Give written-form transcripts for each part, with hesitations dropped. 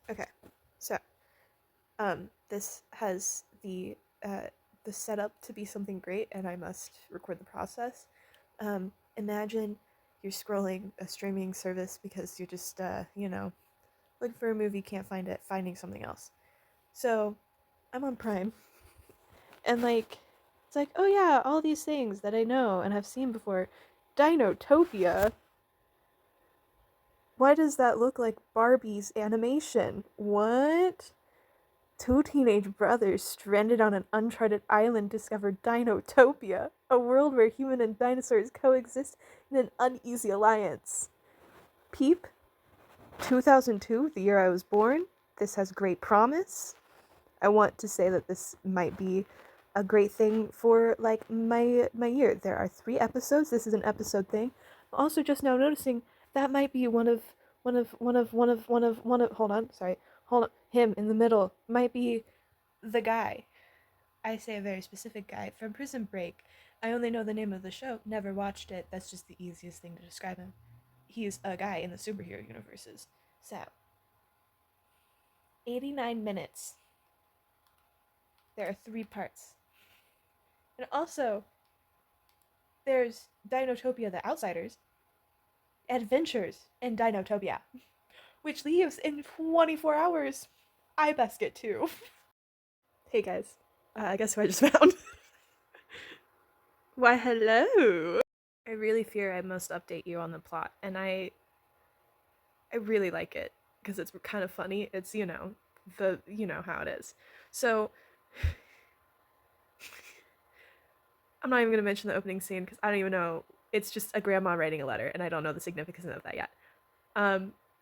Okay, so this has the setup to be something great, and I must record the process. Imagine you're scrolling a streaming service because you're just looking for a movie, can't find it, finding something else. So I'm on Prime, and it's like, oh yeah, all these things that I know and have seen before. Dinotopia. Why does that look like Barbie's animation? What? Two teenage brothers stranded on an uncharted island discover Dinotopia, a world where human and dinosaurs coexist in an uneasy alliance. Peep, 2002, the year I was born. This has great promise. I want to say that this might be a great thing for like my year. There are 3 episodes. This is an episode thing. I'm also just now noticing that might be one of hold on, sorry. Hold on. Him in the middle might be the guy. I say a very specific guy from Prison Break. I only know the name of the show, never watched it. That's just the easiest thing to describe him. He's a guy in the superhero universes. So, 89 minutes. There are 3 parts. And also, there's Dinotopia the Outsiders, Adventures in Dinotopia, which leaves in 24 hours. I best get 2. Hey guys, I guess who I just found? Why, hello! I really fear I must update you on the plot, and I really like it because it's kind of funny. It's, you know how it is. So, I'm not even going to mention the opening scene because I don't even know. It's just a grandma writing a letter, and I don't know the significance of that yet.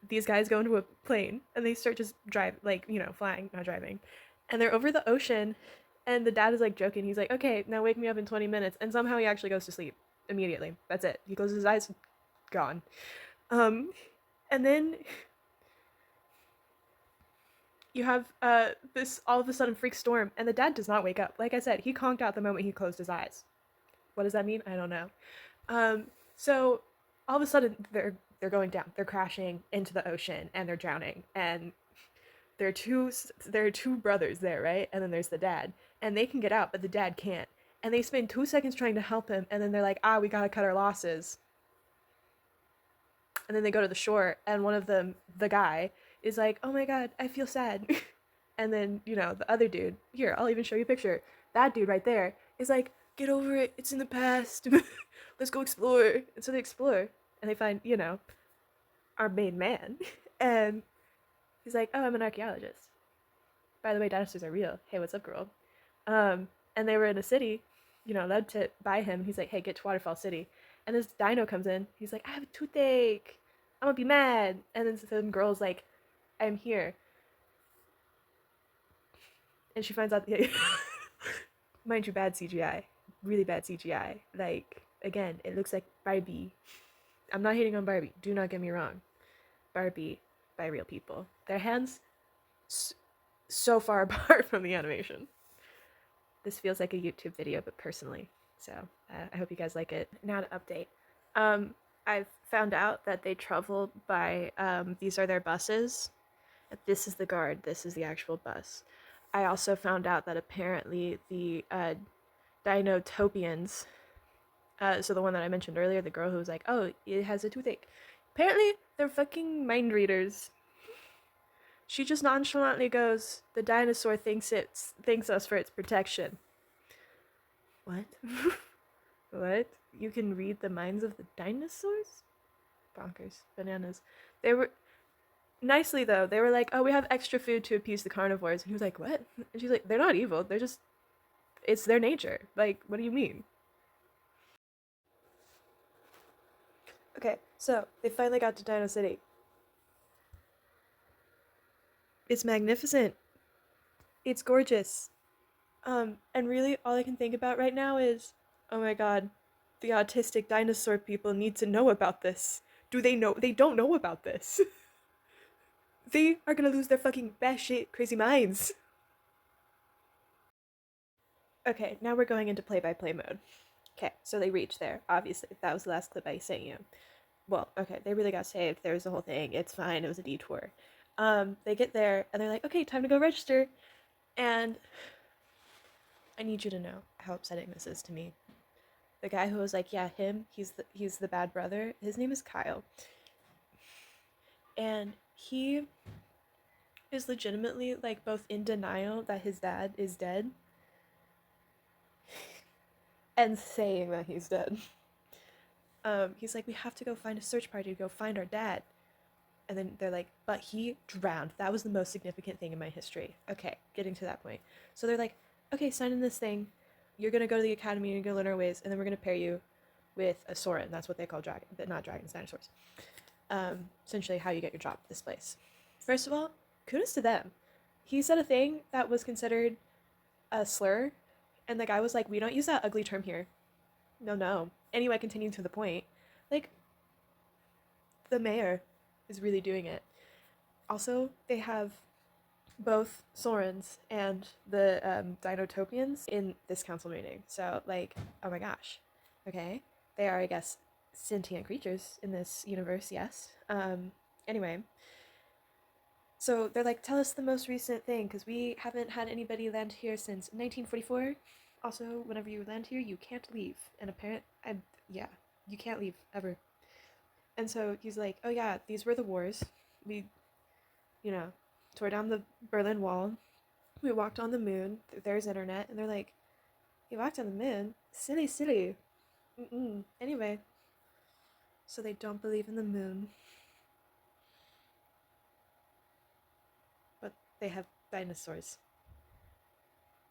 These guys go into a plane, and they start just flying, not driving. And they're over the ocean, and the dad is like joking. He's like, okay, now wake me up in 20 minutes. And somehow he actually goes to sleep immediately. That's it. He closes his eyes, gone. Um, and then you have this all of a sudden freak storm, and the dad does not wake up. Like I said, he conked out the moment he closed his eyes. What does that mean? I don't know. So all of a sudden they're going down. They're crashing into the ocean and they're drowning. And there are two brothers there, right? And then there's the dad, and they can get out, but the dad can't. And they spend 2 seconds trying to help him, and then they're like, we gotta cut our losses. And then they go to the shore, and one of them, the guy, is like, oh my god, I feel sad. And then, the other dude, here, I'll even show you a picture. That dude right there is like, get over it, it's in the past. Let's go explore. And so they explore, and they find, our main man. And he's like, oh, I'm an archaeologist. By the way, dinosaurs are real. Hey, what's up, girl? And they were in a city, led to by him. He's like, hey, get to Waterfall City. And this dino comes in. He's like, I have a toothache. I'm gonna be mad. And then some girl's like, I'm here. And she finds out, mind you, bad CGI. Really bad CGI. Like, again, it looks like Barbie. I'm not hating on Barbie. Do not get me wrong. Barbie by real people. Their hands so far apart from the animation. This feels like a YouTube video, but personally. So I hope you guys like it. Now to update. I've found out that they travel by, these are their buses. This is the guard. This is the actual bus. I also found out that apparently the Dinotopians, so the one that I mentioned earlier, the girl who was like, oh, it has a toothache. Apparently, they're fucking mind readers. She just nonchalantly goes, the dinosaur thanks us for its protection. What? What? You can read the minds of the dinosaurs? Bonkers. Bananas. They were... Nicely, though, they were like, oh, we have extra food to appease the carnivores. And he was like, what? And she's like, they're not evil. They're just... It's their nature. Like, what do you mean? Okay, so they finally got to Dino City. It's magnificent. It's gorgeous. And really, all I can think about right now is, oh my god, the autistic dinosaur people need to know about this. Do they know? They don't know about this. They are gonna lose their fucking batshit crazy minds. Okay, now we're going into play-by-play mode. Okay, so they reach there. Obviously, that was the last clip I sent you. Well, okay, they really got saved. There was the whole thing. It's fine. It was a detour. They get there and they're like, okay, time to go register. And I need you to know how upsetting this is to me. The guy who was like, yeah, him, he's the bad brother. His name is Kyle. And he is legitimately like both in denial that his dad is dead and saying that he's dead. He's like, we have to go find a search party to go find our dad. And then they're like, but he drowned. That was the most significant thing in my history. Okay, getting to that point. So they're like, okay, sign in this thing. You're gonna go to the academy and you're gonna learn our ways, and then we're gonna pair you with a Soren. That's what they call dragon, but not dragons, dinosaurs. Essentially, how you get your job at this place. First of all, kudos to them. He said a thing that was considered a slur, and the guy was like, "We don't use that ugly term here." No, no. Anyway, continuing to the point, like the mayor is really doing it. Also, they have both Sorens and the Dinotopians in this council meeting. So, like, oh my gosh. Okay. They are, I guess, sentient creatures in this universe, yes. Anyway. So they're like, tell us the most recent thing, because we haven't had anybody land here since 1944. Also, whenever you land here, you can't leave. And yeah, you can't leave, ever. And so he's like, oh yeah, these were the wars. We, you know, tore down the Berlin Wall. We walked on the moon. There's internet. And they're like, you walked on the moon? Silly, silly. Mm-mm. Anyway, so they don't believe in the moon, but they have dinosaurs.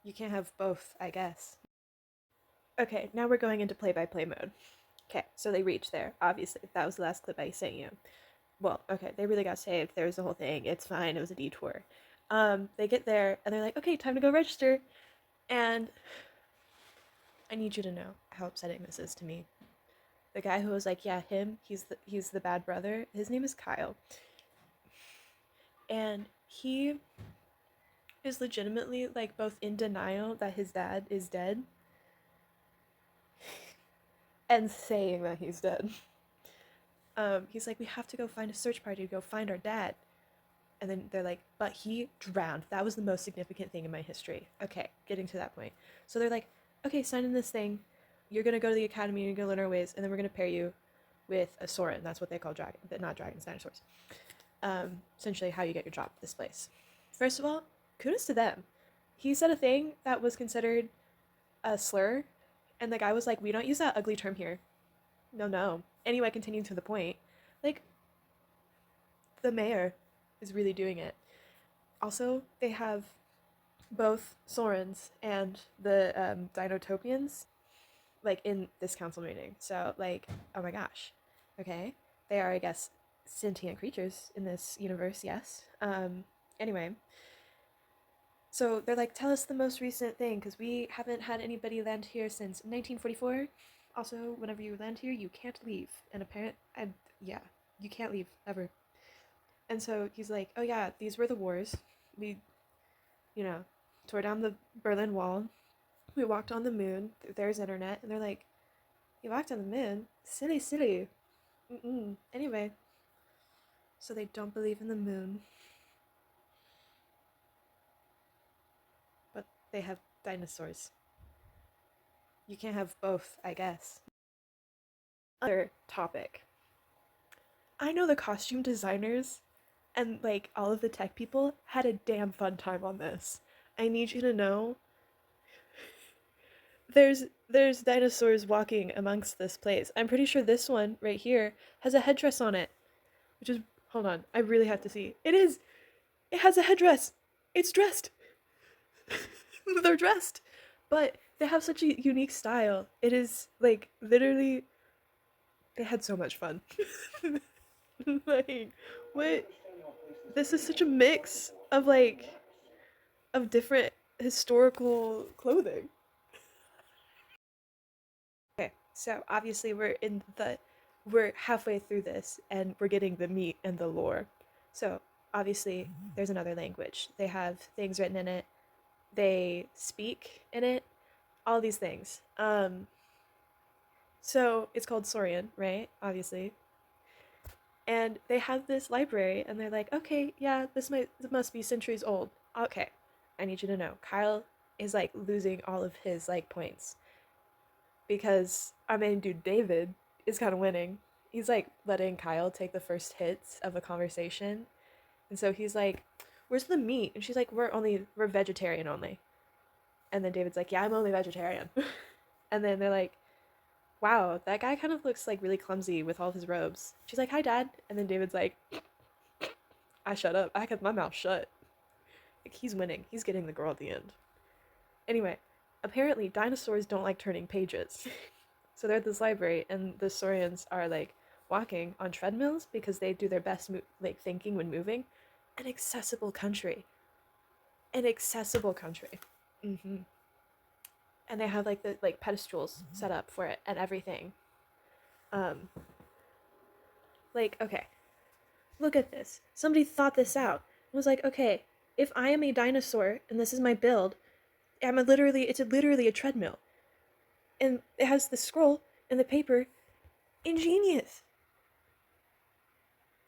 You can't have both, I guess. Okay, now we're going into play-by-play mode. Okay, so they reached there. Obviously, that was the last clip I sent you. Well, okay, they really got saved. There was the whole thing. It's fine. It was a detour. They get there and they're like, okay, time to go register. And I need you to know how upsetting this is to me. The guy who was like, yeah, him, he's the bad brother. His name is Kyle. And he is legitimately like both in denial that his dad is dead and saying that he's dead. He's like, we have to go find a search party to go find our dad. And then they're like, but he drowned. That was the most significant thing in my history. Okay, getting to that point. So they're like, okay, sign in this thing. You're gonna go to the academy and you're gonna learn our ways, and then we're gonna pair you with a Soren. That's what they call dragon, but not dragons, dinosaurs. Essentially, how you get your job at this place. First of all, kudos to them. He said a thing that was considered a slur, and the guy was like, we don't use that ugly term here. No, no. Anyway, continuing to the point, like, the mayor is really doing it. Also, they have both Sorens and the Dinotopians, like, in this council meeting. So, like, oh my gosh. Okay. They are, I guess, sentient creatures in this universe, yes. Anyway. So they're like, tell us the most recent thing, because we haven't had anybody land here since 1944. Also, whenever you land here, you can't leave. And yeah, you can't leave, ever. And so he's like, oh yeah, these were the wars. We, you know, tore down the Berlin Wall. We walked on the moon. There's internet. And they're like, you walked on the moon? Silly, silly. Mm-mm. Anyway, so they don't believe in the moon, but they have dinosaurs. You can't have both, I guess. Other topic. I know the costume designers and like all of the tech people had a damn fun time on this. I need you to know there's dinosaurs walking amongst this place. I'm pretty sure this one right here has a headdress on it, which is, hold on, I really have to see. It has a headdress. It's dressed. They're dressed. But they have such a unique style. It is like literally they had so much fun. Like, what? This is such a mix of like of different historical clothing. Okay, so obviously we're halfway through this and we're getting the meat and the lore. So obviously there's another language. They have things written in it. They speak in it. All these things. So it's called Saurian, right? Obviously. And they have this library, and they're like, okay, yeah, this must be centuries old. Okay, I need you to know, Kyle is like losing all of his like points because our main dude David is kind of winning. He's like letting Kyle take the first hits of a conversation, and so he's like, "Where's the meat?" And she's like, we're vegetarian only." And then David's like, "Yeah, I'm only vegetarian." And then they're like, "Wow, that guy kind of looks like really clumsy with all his robes." She's like, "Hi, Dad." And then David's like, "I shut up. I kept my mouth shut." Like, he's winning. He's getting the girl at the end. Anyway, apparently dinosaurs don't like turning pages. So they're at this library, and the Saurians are like walking on treadmills because they do their best like thinking when moving. An accessible country. An accessible country. Mm-hmm. And they have like the like pedestals set up for it and everything. Um, like okay, look at this. Somebody thought this out. It was like, okay, if I am a dinosaur and this is my build, it's literally a treadmill. And it has the scroll and the paper. Ingenious.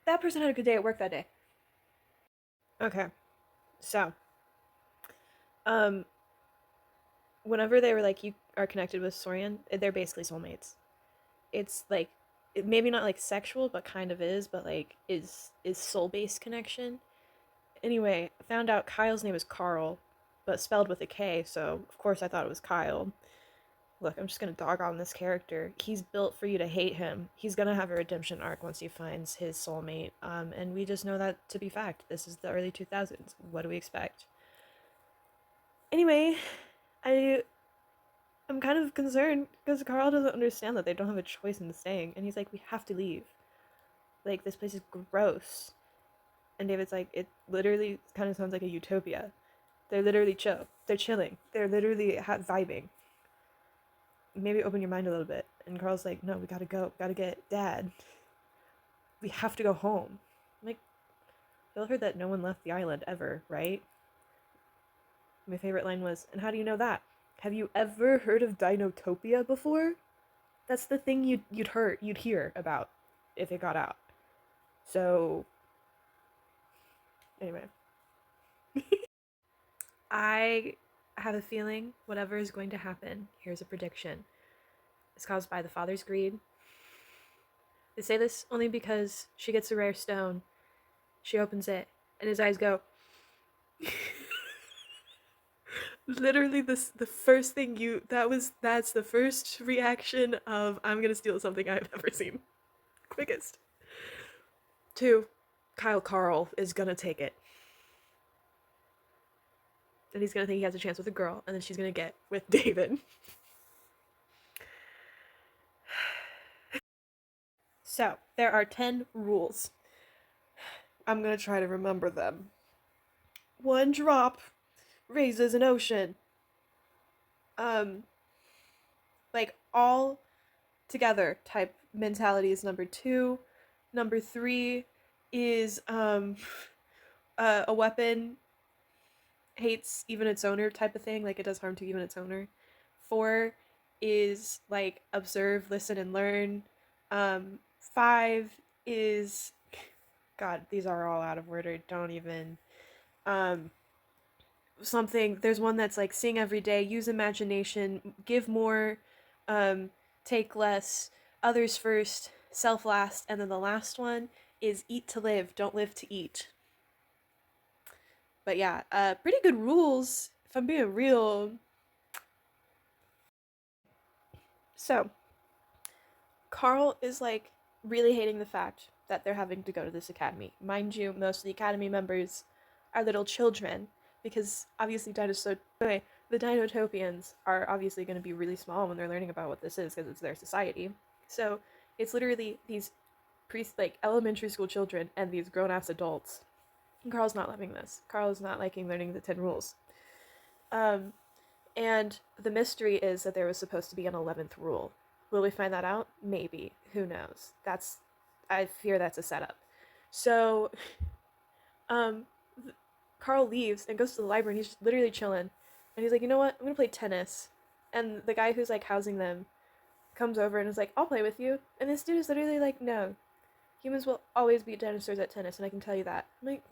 That person had a good day at work that day. Okay. So, um, whenever they were like, you are connected with Sorian, they're basically soulmates. It's like, maybe not like sexual, but kind of is, but like is soul based connection. Anyway, I found out Kyle's name is Carl, but spelled with a K, so of course I thought it was Kyle. Look, I'm just gonna dog on this character. He's built for you to hate him. He's gonna have a redemption arc once he finds his soulmate. And we just know that to be fact. This is the early 2000s. What do we expect? Anyway, I'm kind of concerned because Carl doesn't understand that they don't have a choice in staying, and he's like, we have to leave. Like, this place is gross. And David's like, it literally kind of sounds like a utopia. They're literally chill. They're chilling. They're literally vibing. Maybe open your mind a little bit. And Carl's like, no, we gotta go. We gotta get Dad. We have to go home. I'm like, y'all heard that no one left the island ever, right? My favorite line was, and how do you know that? Have you ever heard of Dinotopia before? That's the thing you'd hear about if it got out. So anyway, I have a feeling whatever is going to happen, here's a prediction, is caused by the father's greed. They say this only because she gets a rare stone, she opens it, and his eyes go. Literally, the first thing that's the first reaction of I'm gonna steal something I've never seen. Quickest. Two, Kyle Carl is gonna take it. And he's gonna think he has a chance with a girl, and then she's gonna get with David. So, there are 10 rules. I'm gonna try to remember them. One drop raises an ocean. Um, like all together type mentality is number 2. Number 3 is a weapon hates even its owner type of thing, like it does harm to even its owner. 4 is like observe, listen, and learn. 5 is God, these are all out of order. Don't even um something. There's one that's like sing every day, use imagination, give more, um, take less, others first, self last, and then the last one is eat to live, don't live to eat. But yeah, pretty good rules if I'm being real. So Carl is like really hating the fact that they're having to go to this academy. Mind you, most of the academy members are little children because obviously the Dinotopians are obviously going to be really small when they're learning about what this is because it's their society. So it's literally these like elementary school children and these grown-ass adults. And Carl's not loving this. Carl's not liking learning the 10 rules. Um, and the mystery is that there was supposed to be an 11th rule. Will we find that out? Maybe. Who knows? I fear that's a setup. So, um, Carl leaves and goes to the library and he's just literally chilling. And he's like, you know what? I'm gonna play tennis. And the guy who's like housing them comes over and is like, I'll play with you. And this dude is literally like, no. Humans will always beat dinosaurs at tennis, and I can tell you that. I'm like,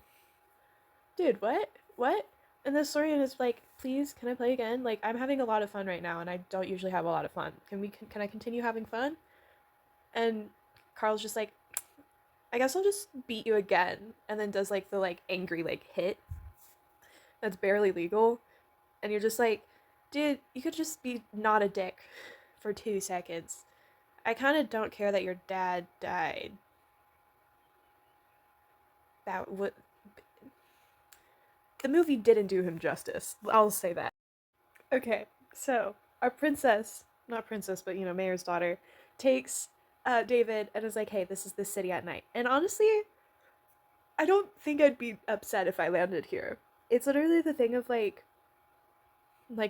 dude, what? What? And the historian is like, please, can I play again? Like, I'm having a lot of fun right now, and I don't usually have a lot of fun. Can I continue having fun? And Carl's just like, I guess I'll just beat you again. And then does like the like angry like hit that's barely legal. And you're just like, dude, you could just be not a dick for 2 seconds. I kind of don't care that your dad died. That would. The movie didn't do him justice. I'll say that. Okay, so our princess, not princess, but mayor's daughter, takes David and is like, hey, this is the city at night. And honestly, I don't think I'd be upset if I landed here. It's literally the thing of like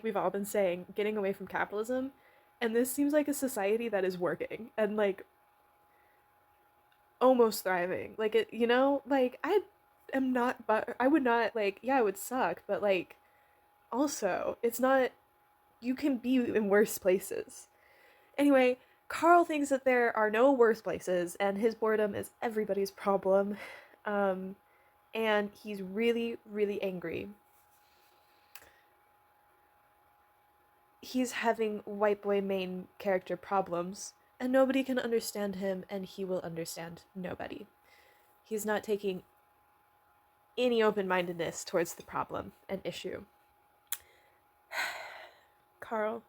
we've all been saying, getting away from capitalism. And this seems like a society that is working and like almost thriving. Like like I am not, but I would not like, yeah, it would suck, but like also, it's not, you can be in worse places. Anyway, Carl thinks that there are no worse places, and his boredom is everybody's problem. Um, and he's really, really angry. He's having white boy main character problems, and nobody can understand him, and he will understand nobody. He's not taking any open mindedness towards the problem and issue. Carl.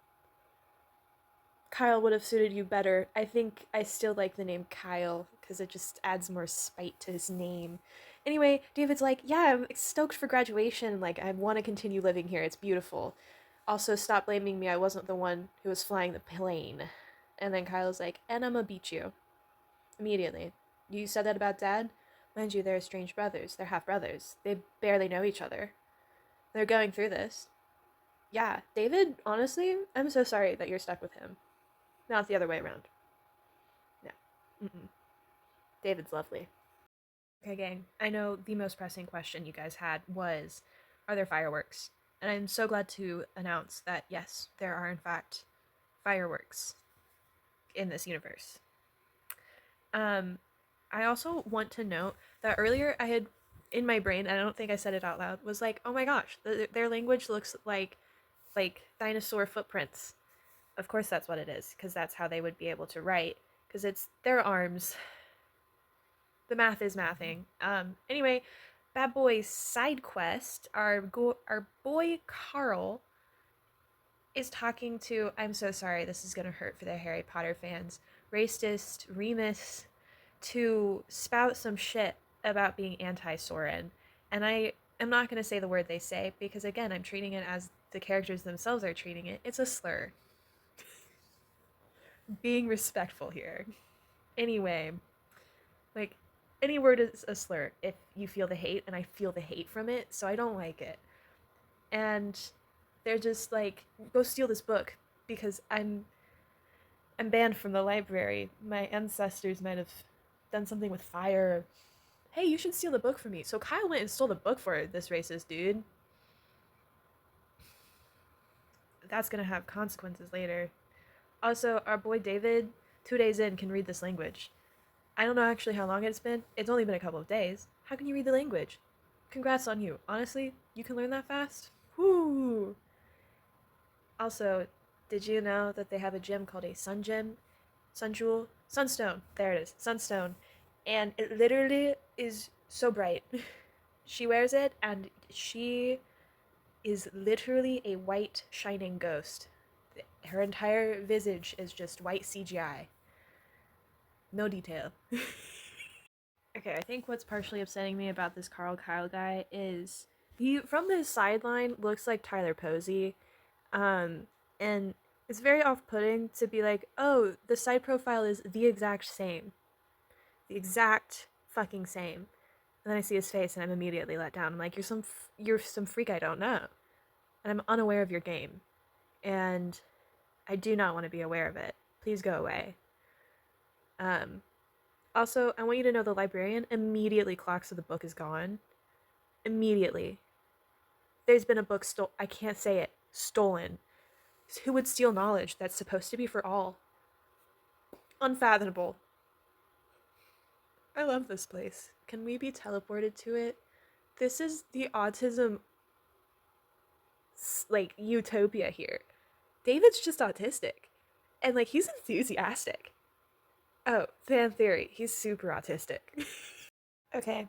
Kyle would have suited you better. I think I still like the name Kyle because it just adds more spite to his name. Anyway, David's like, yeah, I'm stoked for graduation. Like, I want to continue living here. It's beautiful. Also, stop blaming me. I wasn't the one who was flying the plane. And then Kyle's like, and I'm gonna beat you. Immediately. You said that about Dad? Mind you, they're estranged brothers. They're half brothers. They barely know each other. They're going through this. Yeah, David, honestly, I'm so sorry that you're stuck with him. Not the other way around. No. Mm-mm. David's lovely. Okay, gang. I know the most pressing question you guys had was, are there fireworks? And I'm so glad to announce that yes, there are in fact fireworks in this universe. I also want to note that earlier I had in my brain, and I don't think I said it out loud, was like, oh my gosh, their language looks like dinosaur footprints. Of course, that's what it is, because that's how they would be able to write, because it's their arms. The math is mathing. Anyway, Bad Boy's side quest, our boy Carl is talking to, I'm so sorry, this is gonna hurt for the Harry Potter fans, racist Remus to spout some shit about being anti-Soren. And I am not gonna say the word they say, because again, I'm treating it as the characters themselves are treating it. It's a slur. Being respectful here. Anyway, like, any word is a slur if you feel the hate, and I feel the hate from it, so I don't like it. And they're just like, go steal this book because I'm banned from the library. My ancestors might have done something with fire. Hey, you should steal the book from me. So Kyle went and stole the book for this racist dude. That's gonna have consequences later. Also, our boy David, 2 days in, can read this language. I don't know actually how long it's been. It's only been a couple of days. How can you read the language? Congrats on you. Honestly, you can learn that fast? Whoo! Also, did you know that they have a gem called a sun gem? Sun jewel? Sunstone. There it is. Sunstone. And it literally is so bright. She wears it and she is literally a white shining ghost. Her entire visage is just white CGI. No detail. Okay, I think what's partially upsetting me about this Carl Kyle guy is he, from the sideline, looks like Tyler Posey. And it's very off-putting to be like, oh, the side profile is the exact same. The exact fucking same. And then I see his face and I'm immediately let down. I'm like, you're some freak I don't know. And I'm unaware of your game. And I do not want to be aware of it. Please go away. Also, I want you to know the librarian immediately clocks that the book is gone. Immediately. There's been a book I can't say it. Stolen. Who would steal knowledge that's supposed to be for all? Unfathomable. I love this place. Can we be teleported to it? This is the autism, like, utopia here. David's just autistic. And, like, he's enthusiastic. Oh, fan theory. He's super autistic. Okay.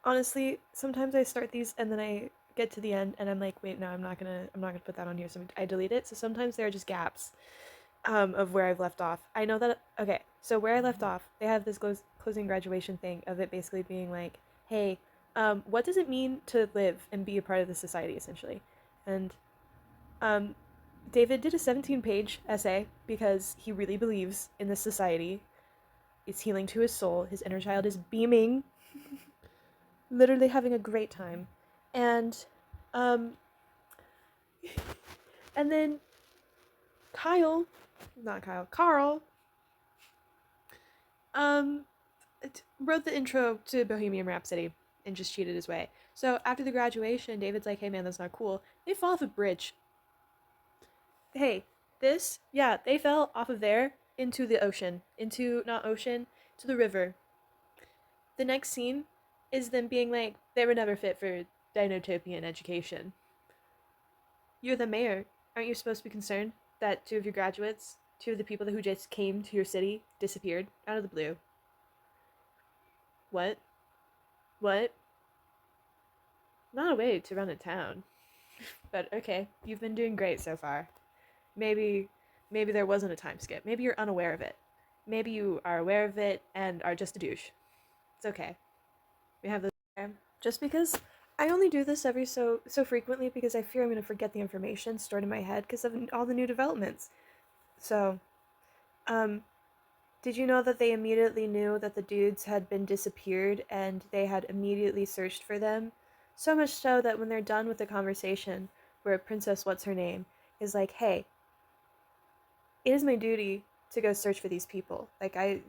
Honestly, sometimes I start these and then I get to the end and I'm like, wait, no, I'm not gonna put that on here. So I delete it. So sometimes there are just gaps of where I've left off. I know that, okay, so where I left off, they have this closing graduation thing of it basically being like, hey, what does it mean to live and be a part of the society, essentially? And um, David did a 17-page essay because he really believes in this society. It's healing to his soul. His inner child is beaming, literally having a great time. And, um, and then Carl, um, wrote the intro to Bohemian Rhapsody and just cheated his way. So after the graduation, David's like, hey man, that's not cool. They fall off a bridge. Hey, they fell off of there into the ocean. Not ocean, to the river. The next scene is them being like, they were never fit for Dinotopian education. You're the mayor. Aren't you supposed to be concerned that two of your graduates, two of the people who just came to your city, disappeared out of the blue? What? What? Not a way to run a town. But okay, you've been doing great so far. Maybe there wasn't a time skip. Maybe you're unaware of it. Maybe you are aware of it and are just a douche. It's okay. We have this just because I only do this every so frequently because I fear I'm going to forget the information stored in my head because of all the new developments. So, um, did you know that they immediately knew that the dudes had been disappeared and they had immediately searched for them? So much so that when they're done with the conversation, where Princess What's Her Name is like, hey, it is my duty to go search for these people. Like, I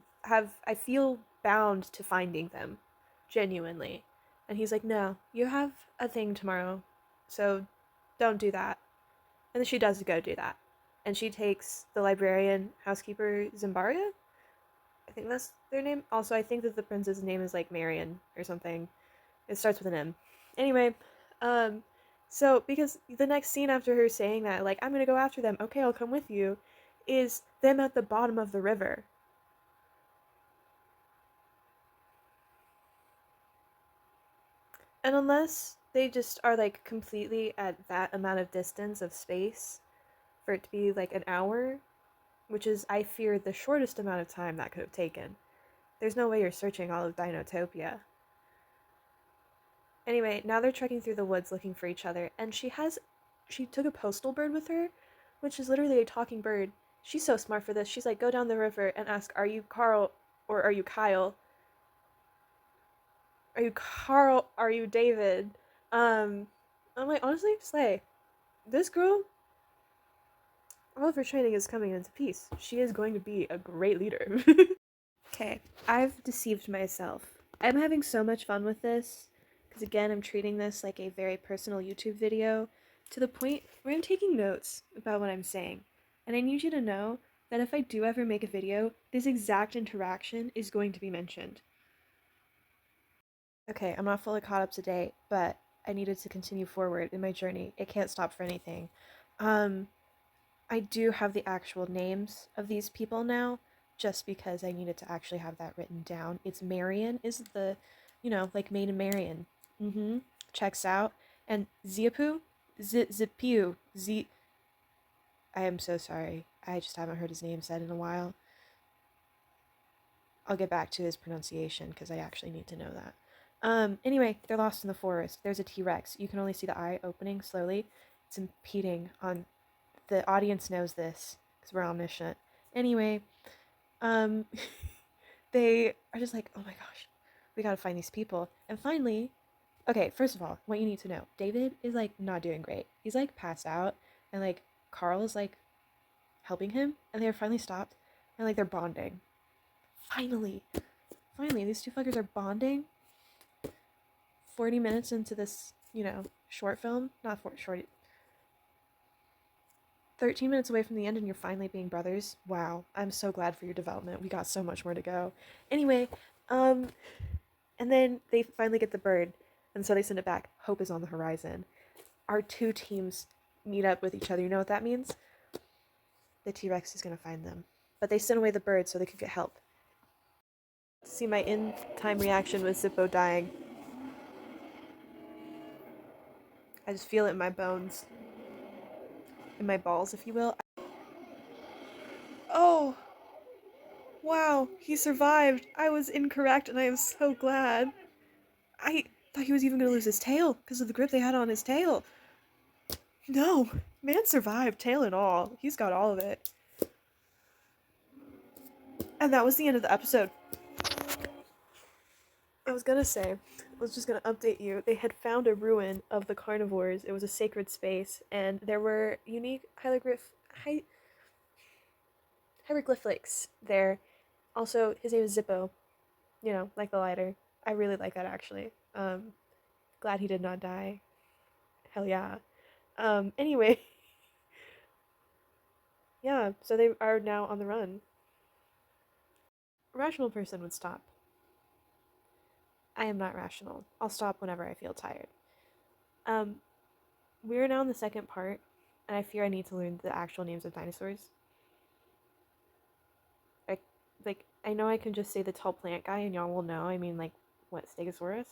feel bound to finding them, genuinely. And he's like, no, you have a thing tomorrow, so don't do that. And then she does go do that. And she takes the librarian, housekeeper Zimbaria? I think that's their name. Also, I think that the prince's name is like Marion or something. It starts with an M. Anyway, um, so because the next scene after her saying that, like, I'm gonna go after them, okay, I'll come with you, is them at the bottom of the river. And unless they just are like completely at that amount of distance of space for it to be like an hour, which is, I fear, the shortest amount of time that could have taken, there's no way you're searching all of Dinotopia. Anyway, now they're trekking through the woods looking for each other, and she took a postal bird with her, which is literally a talking bird. She's so smart for this. She's like, go down the river and ask, are you Carl or are you Kyle? Are you Carl? Are you David? I'm like, honestly, Slay, this girl, all of her training is coming into peace. She is going to be a great leader. Okay, I've deceived myself. I'm having so much fun with this because, again, I'm treating this like a very personal YouTube video to the point where I'm taking notes about what I'm saying. And I need you to know that if I do ever make a video, this exact interaction is going to be mentioned. Okay, I'm not fully caught up to date, but I needed to continue forward in my journey. It can't stop for anything. Um, I do have the actual names of these people now, just because I needed to actually have that written down. It's Marion is the, like Maid and Marion. Mm-hmm. Checks out. And Ziapu? Zipiu. I am so sorry. I just haven't heard his name said in a while. I'll get back to his pronunciation because I actually need to know that. Anyway, they're lost in the forest. There's a T-Rex. You can only see the eye opening slowly. It's impeding on the audience knows this because we're omniscient. Anyway, um, they are just like, oh my gosh, we gotta find these people. And finally, okay, first of all, what you need to know, David is like not doing great. He's like passed out, and like Carl is like helping him, and they are finally stopped, and like they're bonding. Finally, these two fuckers are bonding. 40 minutes into this, short film, not short, 13 minutes away from the end and you're finally being brothers. Wow, I'm so glad for your development. We got so much more to go. Anyway, Um, and then they finally get the bird, and so they send it back. Hope is on the horizon. Our two teams meet up with each other. You know what that means? The T-Rex is gonna find them. But they sent away the bird so they could get help. See my in-time reaction with Zippo dying. I just feel it in my bones. In my balls, if you will. Oh! Wow, he survived. I was incorrect and I am so glad. I thought he was even gonna lose his tail because of the grip they had on his tail. No, man survived, tail and all. He's got all of it. And that was the end of the episode. I was gonna say, I was just gonna update you. They had found a ruin of the carnivores. It was a sacred space, and there were unique hieroglyphics there. Also, his name is Zippo. You know, like the lighter. I really like that actually. Glad he did not die. Hell yeah. Anyway, yeah, so they are now on the run. A rational person would stop. I am not rational. I'll stop whenever I feel tired. Um, we're now in the second part, and I fear I need to learn the actual names of dinosaurs. I, I know I can just say the tall plant guy and y'all will know. I mean, like, what, Stegosaurus?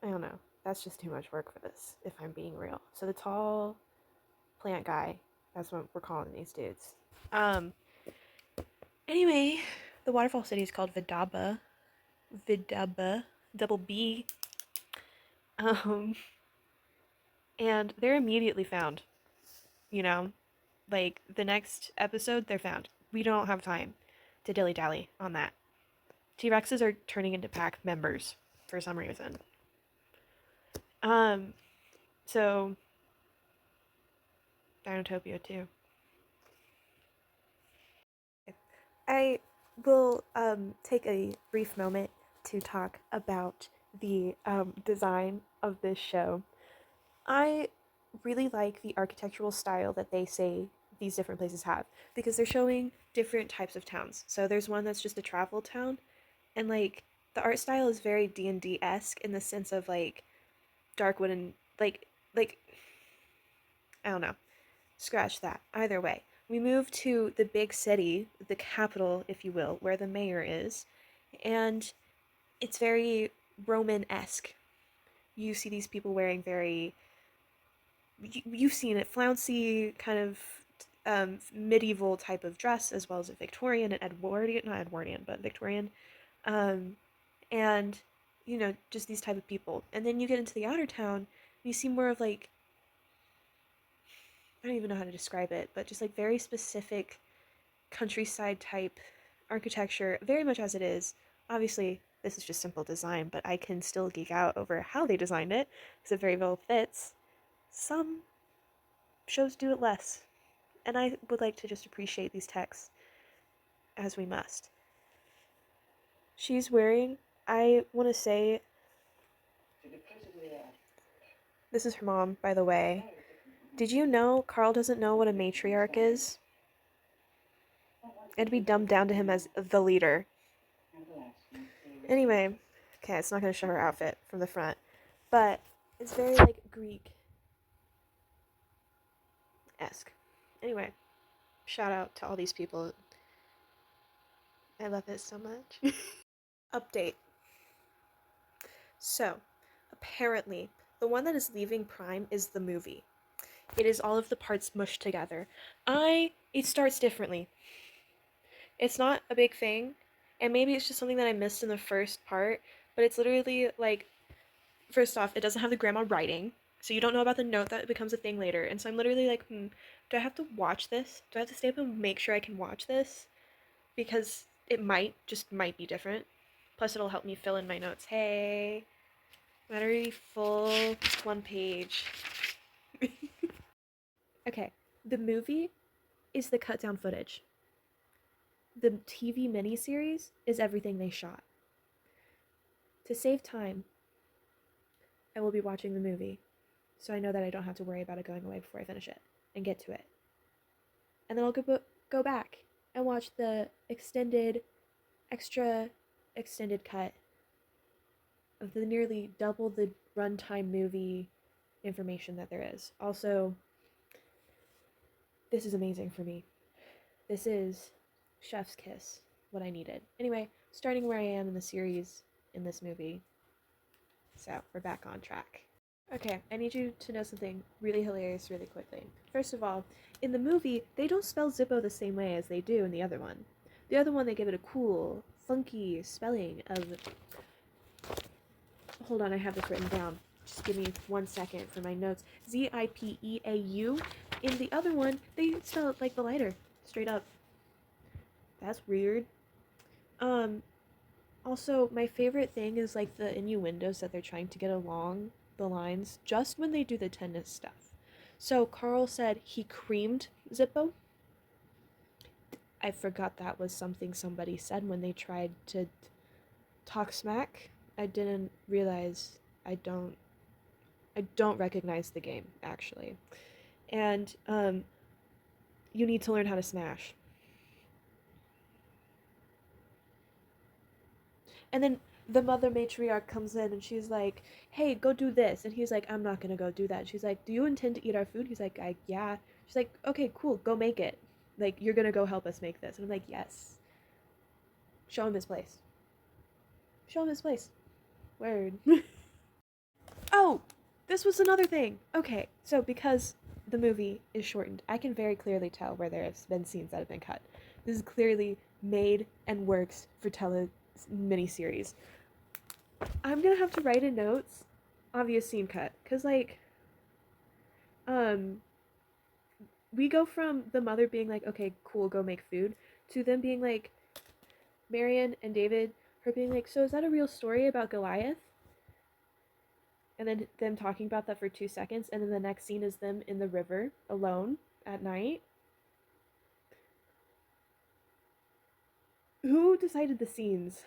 I don't know. That's just too much work for this, if I'm being real. So the tall plant guy, that's what we're calling these dudes. Anyway, the waterfall city is called Vidaba. Vidaba. Double B. Um, and they're immediately found. You know, like the next episode, they're found. We don't have time to dilly dally on that. T Rexes are turning into pack members for some reason. Um, so Dinotopia too. I will take a brief moment to talk about the design of this show. I really like the architectural style that they say these different places have because they're showing different types of towns. So there's one that's just a travel town, and like the art style is very D&D-esque in the sense of like dark wood and like I don't know. Scratch that. Either way, we move to the big city, the capital, if you will, where the mayor is, and it's very Roman-esque. You see these people wearing very you've seen it, flouncy kind of medieval type of dress, as well as a Victorian and Edwardian, not Edwardian, but Victorian, um, and you know, just these type of people. And then you get into the outer town, and you see more of like, I don't even know how to describe it, but just like very specific countryside type architecture, very much as it is. Obviously, this is just simple design, but I can still geek out over how they designed it because it very well fits. Some shows do it less, and I would like to just appreciate these texts as we must. She's wearing, I want to say, this is her mom, by the way. Did you know Carl doesn't know what a matriarch is? It'd be dumbed down to him as the leader. Anyway, okay, it's not going to show her outfit from the front, but it's very like Greek-esque. Anyway, shout out to all these people. I love it so much. Update. So, apparently, the one that is leaving Prime is the movie. It is all of the parts mushed together. It starts differently. It's not a big thing, and maybe it's just something that I missed in the first part, but it's literally like, first off, it doesn't have the grandma writing, so you don't know about the note that becomes a thing later, and so I'm literally like, do I have to watch this? Do I have to stay up and make sure I can watch this? Because it might be different. Plus, it'll help me fill in my notes. Hey, battery full, 1 page. Okay, the movie is the cut down footage. The TV miniseries is everything they shot. To save time, I will be watching the movie, so I know that I don't have to worry about it going away before I finish it and get to it. And then I'll go back and watch the extended extra extended cut of the nearly double the runtime movie information that there is. Also, this is amazing for me. This is chef's kiss, what I needed. Anyway, starting where I am in the series in this movie. So, we're back on track. Okay, I need you to know something really hilarious really quickly. First of all, in the movie, they don't spell Zippo the same way as they do in the other one. The other one, they give it a cool, funky spelling of... Hold on, I have this written down. Just give me 1 second for my notes. Zipeau. In the other one, they spell it like the lighter. Straight up. That's weird. Also, my favorite thing is like the innuendos that they're trying to get along the lines just when they do the tennis stuff. So Carl said he creamed Zippo. I forgot that was something somebody said when they tried to talk smack. I didn't realize I don't recognize the game actually. And you need to learn how to smash. And then the mother matriarch comes in and she's like, hey, go do this. And he's like, I'm not going to go do that. She's like, do you intend to eat our food? He's like, yeah. She's like, okay, cool, go make it. Like, you're going to go help us make this. And I'm like, yes. Show him his place. Show him his place. Word. Oh, this was another thing. Okay, so because the movie is shortened, I can very clearly tell where there have been scenes that have been cut. This is clearly made and works for miniseries. I'm gonna have to write in notes obvious scene cut, because like we go from the mother being like, okay, cool, go make food, to them being like, Marion and David, her being like, so is that a real story about Goliath? And then them talking about that for 2 seconds, and then the next scene is them in the river alone at night. Who decided the scenes?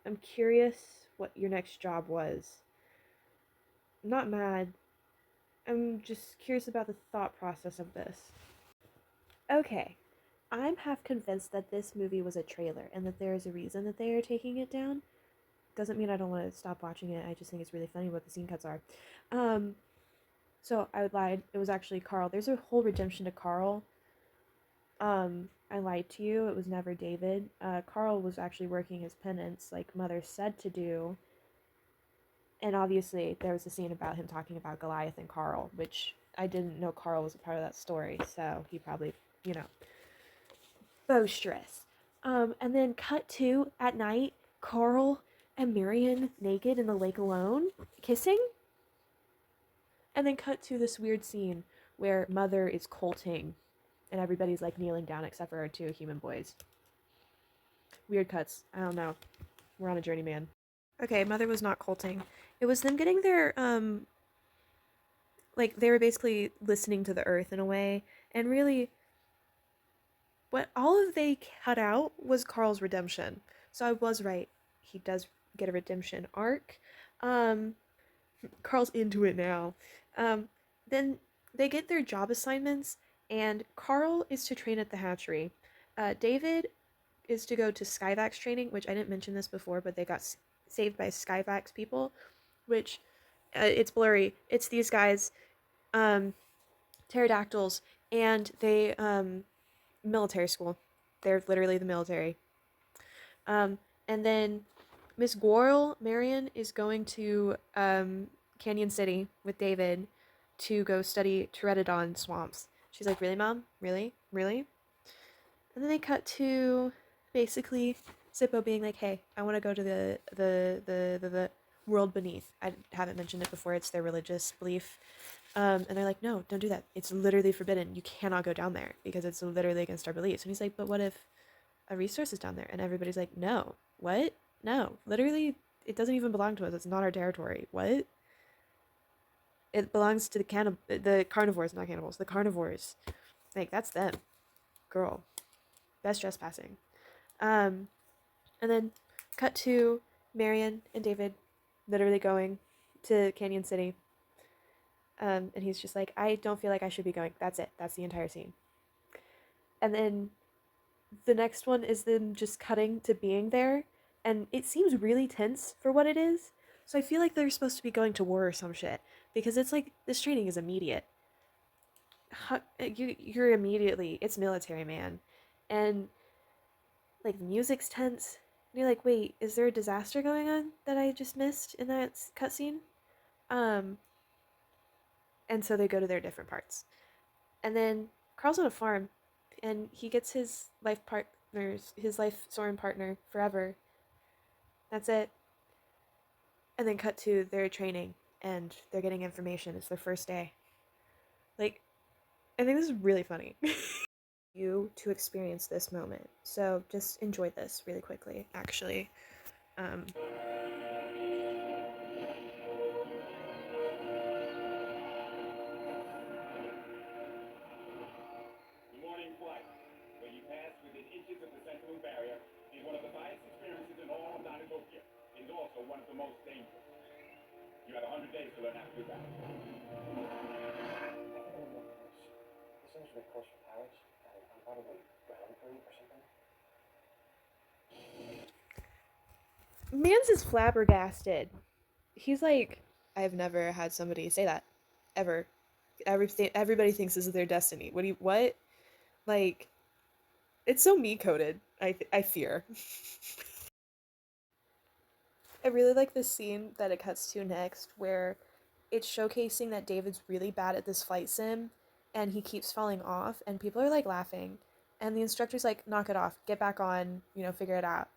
I'm curious what your next job was. I'm not mad. I'm just curious about the thought process of this. Okay, I'm half convinced that this movie was a trailer and that there is a reason that they are taking it down. Doesn't mean I don't want to stop watching it. I just think it's really funny what the scene cuts are. So I lied. It was actually Carl. There's a whole redemption to Carl. I lied to you. It was never David. Carl was actually working his penance, like Mother said to do. And obviously, there was a scene about him talking about Goliath and Carl, which I didn't know Carl was a part of that story, so he probably, boisterous. And then cut to, at night, Carl and Marion naked in the lake alone, kissing. And then cut to this weird scene where Mother is colting and everybody's like kneeling down except for our 2 human boys. Weird cuts. I don't know. We're on a journey, man. Okay, Mother was not colting. It was them getting their, like, they were basically listening to the earth in a way, and really, what all of they cut out was Carl's redemption. So I was right. He does get a redemption arc. Carl's into it now. Then they get their job assignments, and Carl is to train at the hatchery. David is to go to Skyvax training, which I didn't mention this before, but they got saved by Skyvax people, which it's blurry. It's these guys, pterodactyls, and they military school. They're literally the military. And then Miss Goral Marion is going to Canyon City with David to go study pterodon swamps. She's like, really, Mom? Really? Really? And then they cut to basically Zippo being like, hey, I want to go to the world beneath. I haven't mentioned it before. It's their religious belief. And they're like, no, don't do that. It's literally forbidden. You cannot go down there because it's literally against our beliefs. And he's like, but what if a resource is down there? And everybody's like, no. What? No. Literally, it doesn't even belong to us. It's not our territory. What? It belongs to the carnivores, not cannibals. The carnivores. Like, that's them. Girl. Best trespassing. And then cut to Marion and David literally going to Canyon City. And he's just like, I don't feel like I should be going. That's it. That's the entire scene. And then the next one is them just cutting to being there. And it seems really tense for what it is. So I feel like they're supposed to be going to war or some shit because it's like this training is immediate. You're immediately, it's military, man, and like the music's tense. And you're like, wait, is there a disaster going on that I just missed in that cutscene? Um, and so they go to their different parts, and then Carl's on a farm, and he gets his life soaring partner forever. That's it. And then cut to their training, and they're getting information. It's their first day. Like, I think this is really funny. You to experience this moment. So just enjoy this really quickly, actually. Um, The morning flight, where you pass within inches of the central barrier, is one of the finest experiences in all of Dinotopia. It is also one of the most dangerous. You have 100 days to learn how to do that. Essentially close for towers, and I'm probably ground crew or something. Mans is flabbergasted. He's like, I've never had somebody say that, ever. Everybody thinks this is their destiny. What? Like, it's so me coded. I fear. I really like this scene that it cuts to next, where it's showcasing that David's really bad at this flight sim, and he keeps falling off, and people are like laughing, and the instructor's like, knock it off, get back on, figure it out.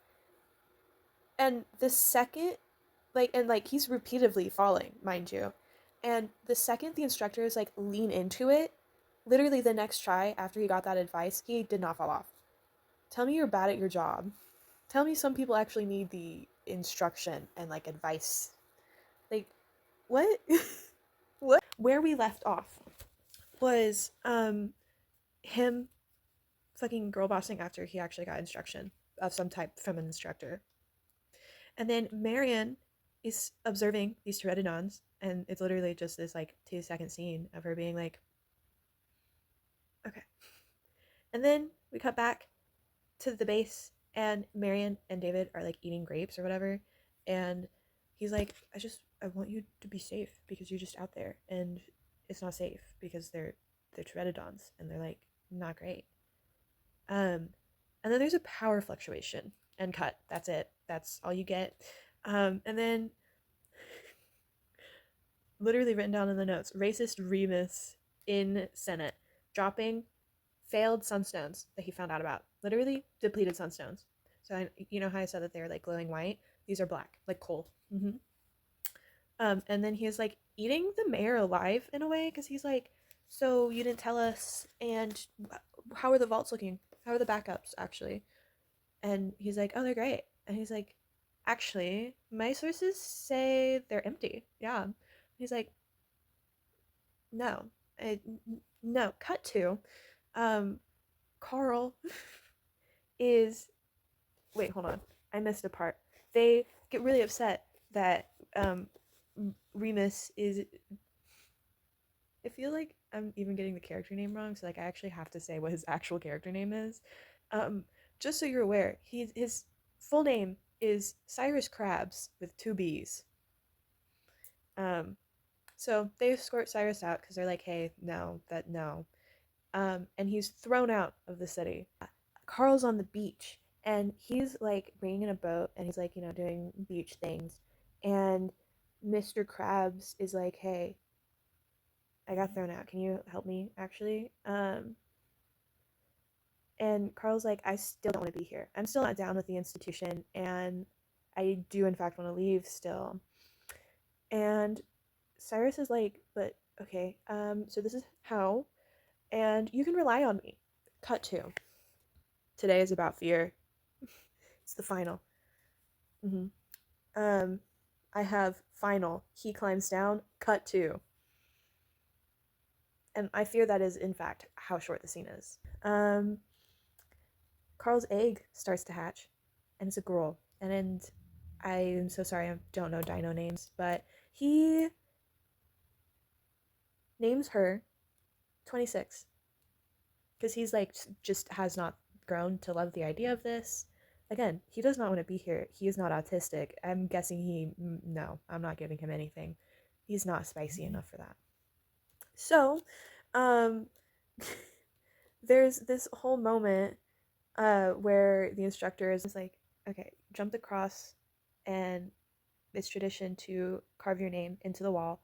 And the second, and he's repeatedly falling, mind you, and the second the instructor is like, lean into it, literally the next try after he got that advice, he did not fall off. Tell me you're bad at your job. Tell me some people actually need the instruction and like advice. Like, what? What? Where we left off was him fucking girl bossing after he actually got instruction of some type from an instructor. And then Marion is observing these pteranodons, and it's literally just this like 2-second scene of her being like, okay. And then we cut back to the base, and Marion and David are like eating grapes or whatever, and he's like, I want you to be safe because you're just out there, and it's not safe because they're pteranodons and they're like not great. And then there's a power fluctuation and cut. That's it. That's all you get. And then literally written down in the notes, racist Remus in Senate dropping failed sunstones that he found out about. Literally depleted sunstones. So you know how I said that they're like glowing white? These are black, like coal. Mm-hmm. And then he was like eating the mayor alive in a way, because he's like, so you didn't tell us, and how are the vaults looking? How are the backups actually? And he's like, oh, they're great. And he's like, actually, my sources say they're empty. Yeah. He's like, no, no. Cut to, um, Carl is. Wait, hold on. I missed a part. They get really upset that Remus is. I feel like I'm even getting the character name wrong, so like I actually have to say what his actual character name is. Um, just so you're aware, his full name is Cyrus Krabs with 2 B's. Um, so they escort Cyrus out because they're like, hey, no. And he's thrown out of the city. Carl's on the beach, and he's like being in a boat, and he's like, doing beach things. And Mr. Krabs is like, hey, I got thrown out. Can you help me, actually? And Carl's like, I still don't want to be here. I'm still not down with the institution, and I do, in fact, want to leave still. And Cyrus is like, but okay, so this is how, and you can rely on me. Cut to. Today is about fear. It's the final. Mm-hmm. I have final. He climbs down. Cut to. And I fear that is, in fact, how short the scene is. Carl's egg starts to hatch, and it's a girl. And I am so sorry, I don't know dino names, but he names her 26 because he's like just has not grown to love the idea of this. Again, he does not want to be here. He is not autistic. I'm guessing no, I'm not giving him anything. He's not spicy enough for that. So, um, there's this whole moment where the instructor is like, okay, jump across, and it's tradition to carve your name into the wall.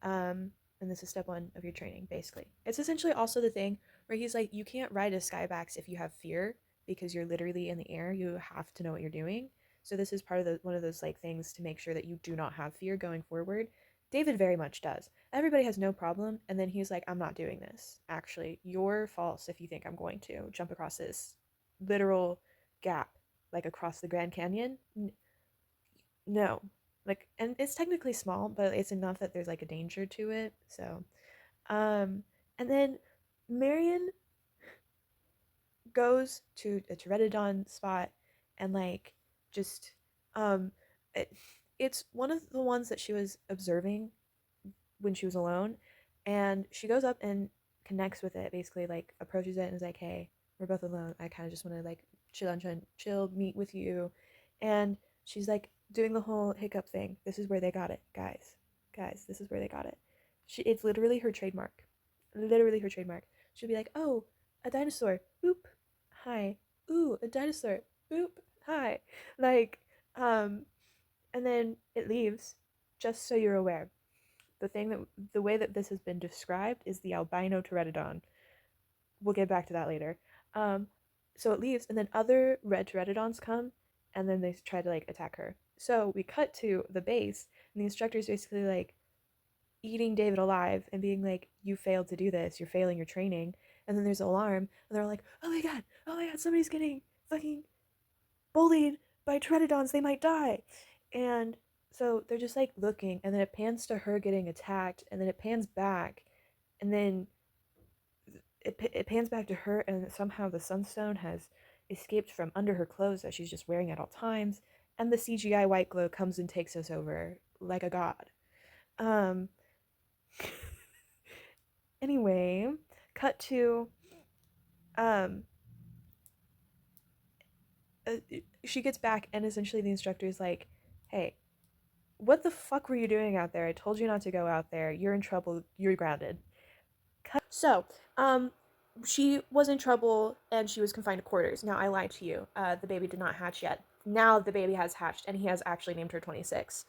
And this is step one of your training, basically. It's essentially also the thing where he's like, you can't ride a skybax if you have fear because you're literally in the air. You have to know what you're doing. So this is part of one of those like things to make sure that you do not have fear going forward. David very much does. Everybody has no problem, and then he's like, I'm not doing this. Actually, you're false if you think I'm going to jump across this literal gap, like across the Grand Canyon. No. Like, and it's technically small, but it's enough that there's like a danger to it. So, um, and then Marion goes to a Pteranodon spot and like just, um, it, it's one of the ones that she was observing when she was alone, and she goes up and connects with it, basically like approaches it and is like, hey, we're both alone, I kind of just want to like chill, meet with you. And she's like doing the whole hiccup thing. This is where they got it, guys, this is where they got it. It's literally her trademark, literally her trademark. She'll be like, oh, a dinosaur, boop, hi. Ooh, a dinosaur, boop, hi. Like, um and then it leaves. Just so you're aware, the way that this has been described is the albino pteranodon. We'll get back to that later. Um, so it leaves, and then other red pteranodons come, and then they try to like attack her. So we cut to the base, and the instructor is basically like eating David alive and being like, "You failed to do this. You're failing your training." And then there's an alarm, and they're like, oh my god, somebody's getting fucking bullied by pteranodons. They might die." And so they're just like looking, and then it pans to her getting attacked, and then it pans back, and then it pans back to her, and somehow the sunstone has escaped from under her clothes that she's just wearing at all times, and the CGI white glow comes and takes us over like a god. Um, anyway, cut to um, uh, she gets back, and essentially the instructor is like, "Hey, what the fuck were you doing out there? I told you not to go out there. You're in trouble. You're grounded." So, she was in trouble and she was confined to quarters. Now, I lied to you. The baby did not hatch yet. Now the baby has hatched, and he has actually named her 26,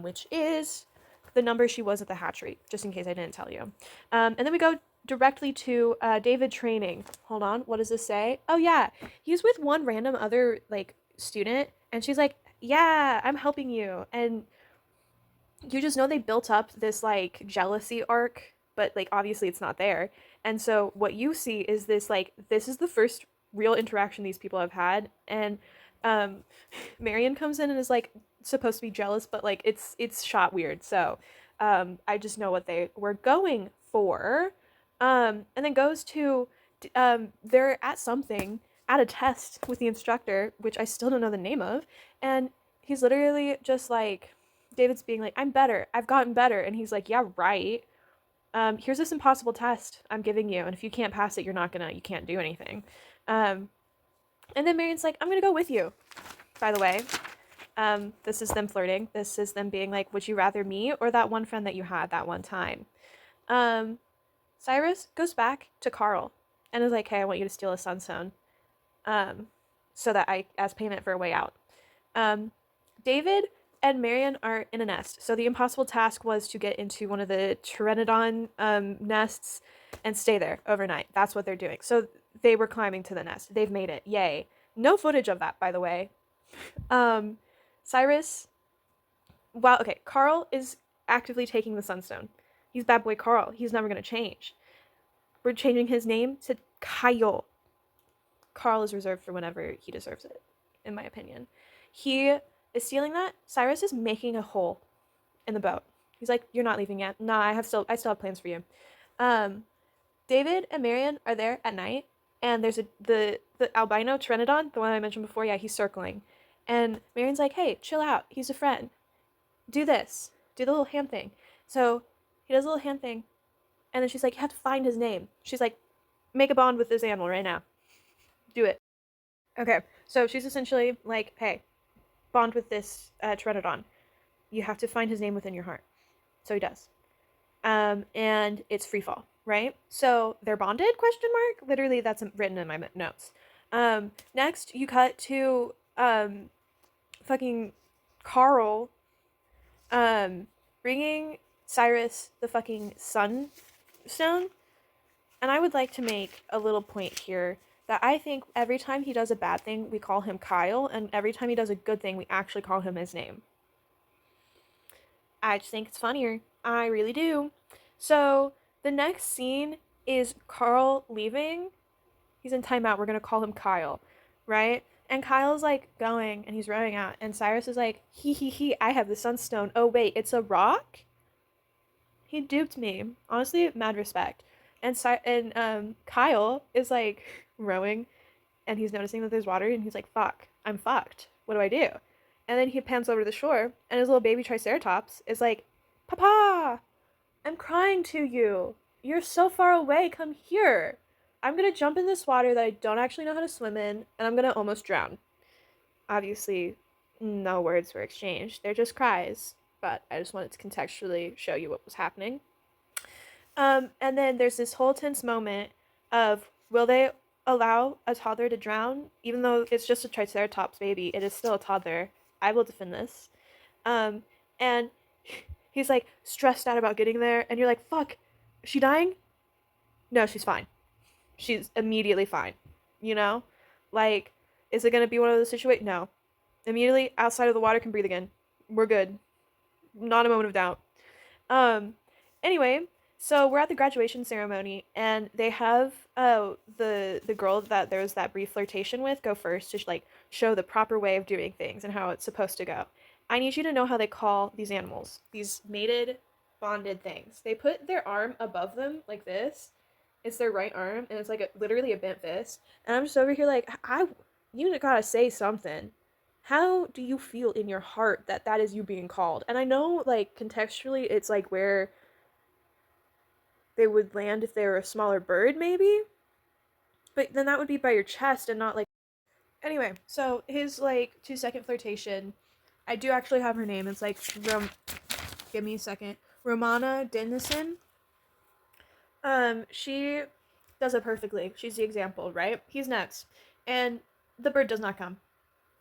which is the number she was at the hatchery, just in case I didn't tell you. And then we go directly to David training. Hold on, what does this say? Oh, yeah, he's with one random other, like, student, and she's like, yeah, I'm helping you. And you just know they built up this like jealousy arc, but like obviously it's not there. And so what you see is this like, this is the first real interaction these people have had. And um Marion comes in and is like supposed to be jealous, but like it's shot weird. So I just know what they were going for. And then goes to they're at something, at a test with the instructor, which I still don't know the name of, and he's literally just like, David's being like, I'm better. I've gotten better. And he's like, yeah, right. Here's this impossible test I'm giving you. And if you can't pass it, you can't do anything. And then Marion's like, I'm going to go with you, by the way. This is them flirting. This is them being like, would you rather me or that one friend that you had that one time? Cyrus goes back to Carl and is like, hey, I want you to steal a sunstone. So that as payment for a way out. David and Marion are in a nest. So the impossible task was to get into one of the Pteranodon nests and stay there overnight. That's what they're doing. So they were climbing to the nest. They've made it. Yay. No footage of that, by the way. Cyrus, well, okay, Carl is actively taking the sunstone. He's bad boy Carl. He's never going to change. We're changing his name to Kyle. Carl is reserved for whenever he deserves it, in my opinion. He is stealing that. Cyrus is making a hole in the boat. He's like, you're not leaving yet. Nah, I still have plans for you. David and Marion are there at night, and there's the albino Pteranodon, the one I mentioned before. Yeah, he's circling, and Marion's like, hey, chill out. He's a friend. Do this. Do the little hand thing. So he does a little hand thing, and then she's like, you have to find his name. She's like, make a bond with this animal right now. Do it. Okay, so she's essentially like, hey, bond with this Pteranodon. You have to find his name within your heart. So he does. And it's free fall, right? So they're bonded? Question mark. Literally, that's written in my notes. Next, you cut to fucking Carl bringing Cyrus the fucking sunstone. And I would like to make a little point here that I think every time he does a bad thing, we call him Kyle, and every time he does a good thing, we actually call him his name. I just think it's funnier. I really do. So the next scene is Carl leaving. He's in timeout. We're gonna call him Kyle, right? And Kyle's like going and he's rowing out, and Cyrus is like, he, I have the sunstone. Oh wait, it's a rock? He duped me. Honestly, mad respect. And Kyle is like rowing and he's noticing that there's water and he's like, fuck, I'm fucked. What do I do? And then he pans over to the shore and his little baby Triceratops is like, Papa, I'm crying to you. You're so far away. Come here. I'm gonna jump in this water that I don't actually know how to swim in and I'm gonna almost drown. Obviously, no words were exchanged. They're just cries, but I just wanted to contextually show you what was happening. And then there's this whole tense moment of will they allow a toddler to drown? Even though it's just a Triceratops baby, it is still a toddler. I will defend this. And he's like stressed out about getting there, and you're like, fuck, is she dying? No, she's fine. She's immediately fine. You know? Like, is it gonna be one of those situations? No. Immediately outside of the water can breathe again. We're good. Not a moment of doubt. Um, anyway, so we're at the graduation ceremony, and they have the girl that there was that brief flirtation with go first to like show the proper way of doing things and how it's supposed to go. I need you to know how they call these animals, these mated, bonded things. They put their arm above them like this. It's their right arm, and it's like literally a bent fist. And I'm just over here like, you gotta say something. How do you feel in your heart that that is you being called? And I know, like, contextually, it's like where they would land if they were a smaller bird, maybe? But then that would be by your chest and not like. Anyway, so his, like, 2 second flirtation. I do actually have her name. It's like, give me a second. Romana Dennison. She does it perfectly. She's the example, right? He's next. And the bird does not come.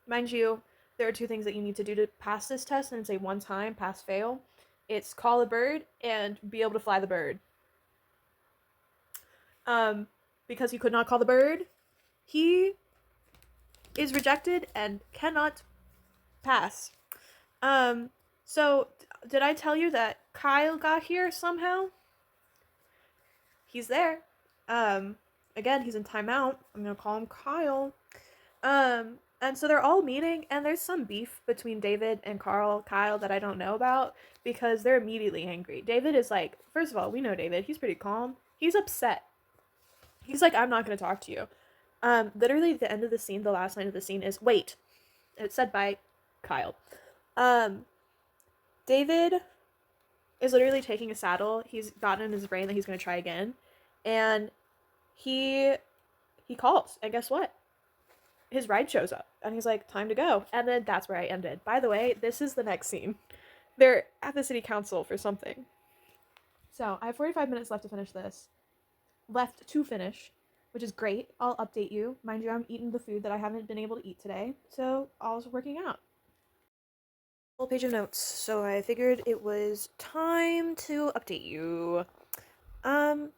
Mind you, there are two things that you need to do to pass this test, and it's a one time pass fail. It's call a bird and be able to fly the bird. Um, because he could not call the bird, he is rejected and cannot pass. Um, so did I tell you that Kyle got here somehow? He's there. Um, Again, he's in timeout. I'm gonna call him Kyle. And so they're all meeting, and there's some beef between David and Kyle that I don't know about because they're immediately angry. David is like, first of all, we know David. He's pretty calm. He's upset. He's like, I'm not going to talk to you. Literally, the end of the scene, the last line of the scene is, wait. It's said by Kyle. Um, David is literally taking a saddle. He's gotten in his brain that he's going to try again. And he calls. And guess what? His ride shows up and he's like, time to go. And then that's where I ended. By the way, this is the next scene. They're at the city council for something. So I have 45 minutes left to finish this. Left to finish, which is great. I'll update you. Mind you, I'm eating the food that I haven't been able to eat today. So all's working out. Full page of notes. So I figured it was time to update you. Um,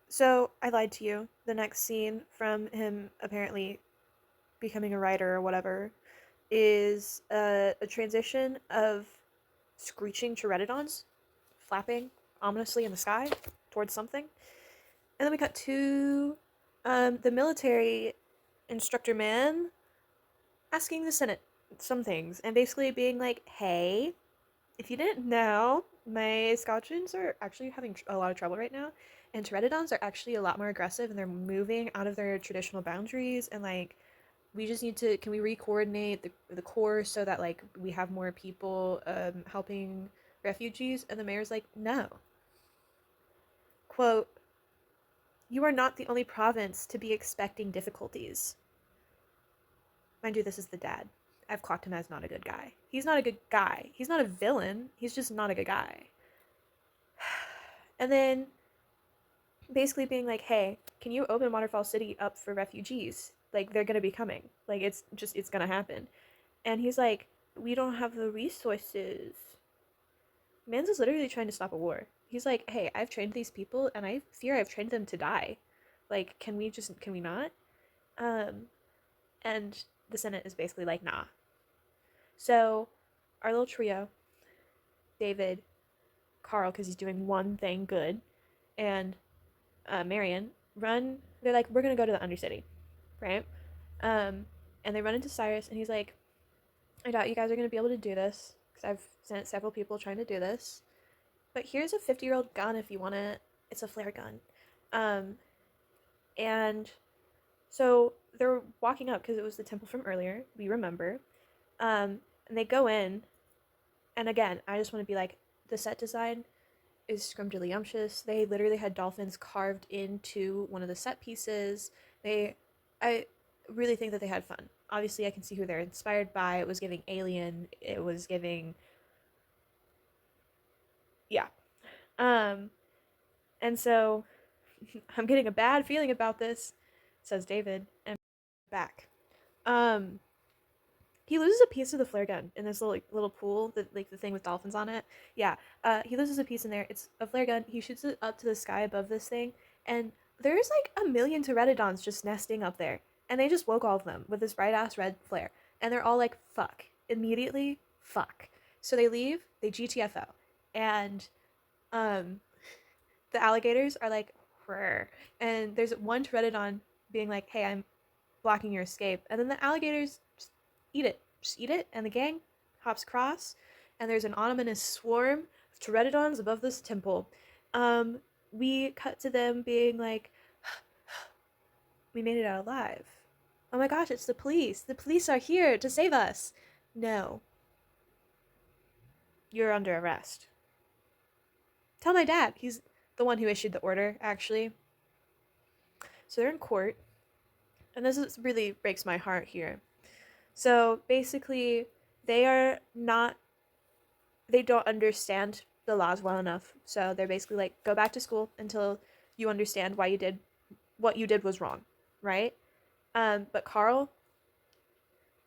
so I lied to you. The next scene from him apparently becoming a writer or whatever is a transition of screeching pteranodons flapping ominously in the sky towards something. And then we cut to the military instructor man asking the Senate some things and basically being like, hey, if you didn't know, my squadrons are actually having a lot of trouble right now. And pteranodons are actually a lot more aggressive and they're moving out of their traditional boundaries and like we just need to can we re-coordinate the corps so that like we have more people helping refugees. And the mayor's like, no, quote, you are not the only province to be expecting difficulties. Mind you, this is the dad. I've clocked him as not a good guy. He's not a good guy. He's not a villain. He's just not a good guy. And then basically being like, hey, can you open Waterfall City up for refugees? Like, they're gonna be coming. Like, it's gonna happen. And he's like, we don't have the resources. Mans is literally trying to stop a war. He's like, hey, I've trained these people and I fear I've trained them to die. Like, can we not? Um, and the Senate is basically like, nah. So, our little trio, David, Carl, because he's doing one thing good, and Marion, run. They're like, we're gonna go to the Undercity, right? And they run into Cyrus, and he's like, I doubt you guys are gonna be able to do this, because I've sent several people trying to do this. But here's a 50-year-old gun if you want it. It's a flare gun. Um, and so they're walking up because it was the temple from earlier. We remember. And they go in, and again, I just want to be like, the set design is scrumdiddlyumptious. They literally had dolphins carved into one of the set pieces. I really think that they had fun. Obviously, I can see who they're inspired by. It was giving Alien. It was giving, yeah. Um, and so I'm getting a bad feeling about this, says David, and back. Um, he loses a piece of the flare gun in this little pool, the thing with dolphins on it. Yeah, he loses a piece in there. It's a flare gun. He shoots it up to the sky above this thing, and there's like a million pteranodons just nesting up there, and they just woke all of them with this bright ass red flare, and they're all like, "Fuck!" Immediately, fuck. So they leave. They GTFO, and um, the alligators are like, "Rrr," and there's one pteranodon being like, "Hey, I'm blocking your escape," and then the alligators eat it. Just eat it, and the gang hops across, and there's an ominous swarm of pteranodons above this temple. Um, we cut to them being like, we made it out alive. Oh my gosh, it's the police. The police are here to save us. No. You're under arrest. Tell my dad. He's the one who issued the order, actually. So they're in court, and really breaks my heart here. So basically, they are not they don't understand the laws well enough. So they're basically like, go back to school until you understand why you did what you did was wrong, right? But Carl,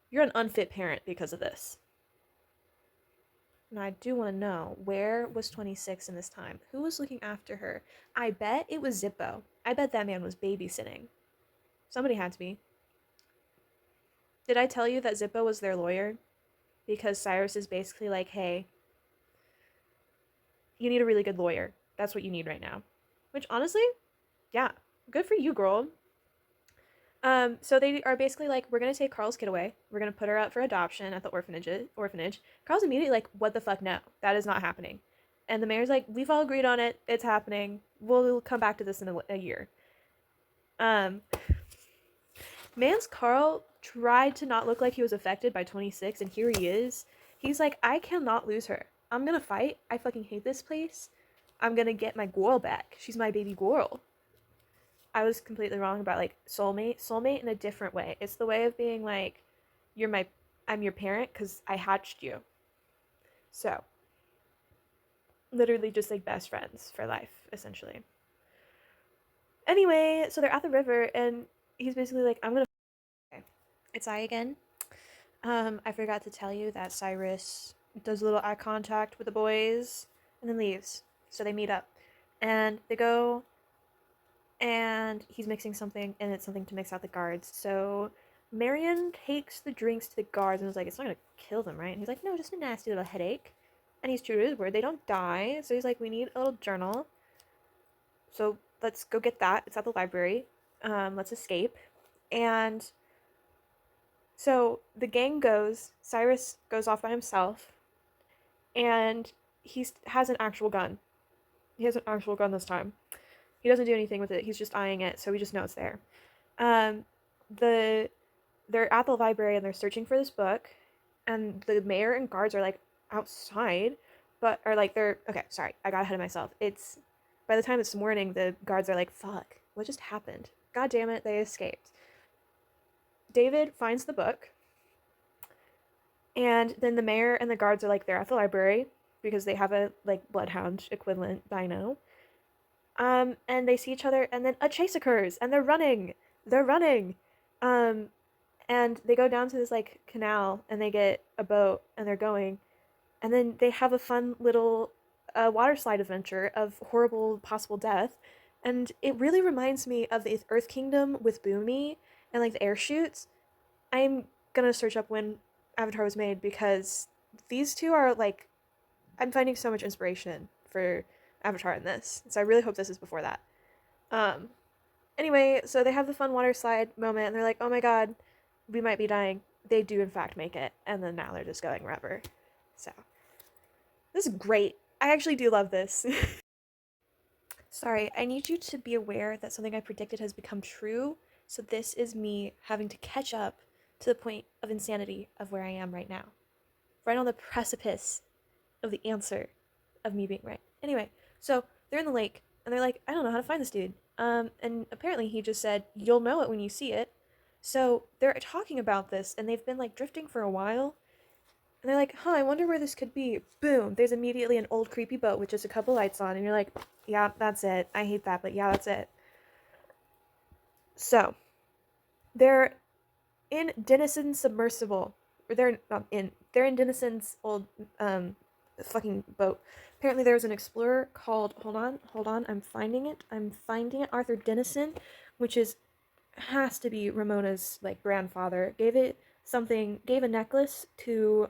you're an unfit parent because of this. And I do want to know, where was 26 in this time? Who was looking after her? I bet it was Zippo. I bet that man was babysitting. Somebody had to be. Did I tell you that Zippo was their lawyer? Because Cyrus is basically like, hey, you need a really good lawyer. That's what you need right now. Which honestly, yeah, good for you, girl. So they are basically like, we're gonna take Carl's kid away. We're gonna put her up for adoption at the orphanage. Carl's immediately like, what the fuck? No, that is not happening. And the mayor's like, we've all agreed on it. It's happening. We'll come back to this in a year. Um, Man's Carl tried to not look like he was affected by 26, and here he is. He's like, I cannot lose her. I'm gonna fight. I fucking hate this place. I'm gonna get my girl back. She's my baby girl. I was completely wrong about like soulmate in a different way. It's the way of being like, I'm your parent because I hatched you. So literally just like best friends for life, essentially. Anyway, so they're at the river, and he's basically like, I'm gonna. Okay. It's I again. I forgot to tell you that Cyrus does a little eye contact with the boys and then leaves. So they meet up, and they go, and he's mixing something, and it's something to mix out the guards. So Marion takes the drinks to the guards and is like, it's not gonna kill them, right? And he's like, no, just a nasty little headache. And he's true to his word, they don't die. So he's like, we need a little journal. So let's go get that. It's at the library. Let's escape. And so the gang goes, Cyrus goes off by himself, and he has an actual gun. He has an actual gun this time. He doesn't do anything with it. He's just eyeing it, so we just know it's there. Um, the they're at the library and they're searching for this book, and the mayor and guards are like outside, but are like they're okay. Sorry, I got ahead of myself. It's by the time it's morning, the guards are like, "Fuck, what just happened? God damn it, they escaped." David finds the book, And then the mayor and the guards are like, they're at the library because they have a like bloodhound equivalent dino. And they see each other, and then a chase occurs, and they're running. They're running. Um, and they go down to this like canal, and they get a boat, and they're going, and then they have a fun little water slide adventure of horrible possible death, and it really reminds me of the Earth Kingdom with Boomy and like the air shoots. I'm gonna search up when Avatar was made because these two are like I'm finding so much inspiration for Avatar in this, so I really hope this is before that. Um, anyway, so they have the fun water slide moment, and they're like, "Oh my god, we might be dying." They do in fact make it, and then now they're just going wherever. So this is great. I actually do love this. Sorry, I need you to be aware that something I predicted has become true. So this is me having to catch up to the point of insanity of where I am right now. Right on the precipice of the answer of me being right. Anyway, so they're in the lake and they're like, I don't know how to find this dude. And apparently he just said, you'll know it when you see it. So they're talking about this and they've been like drifting for a while. And they're like, huh, I wonder where this could be. Boom, there's immediately an old creepy boat with just a couple lights on. And you're like, yeah, that's it. I hate that, but yeah, that's it. So they're in Denison's submersible. Or they're not in. They're in Denison's old fucking boat. Apparently there was an explorer called hold on, I'm finding it. Arthur Denison, which is has to be Ramona's like grandfather. Gave a necklace to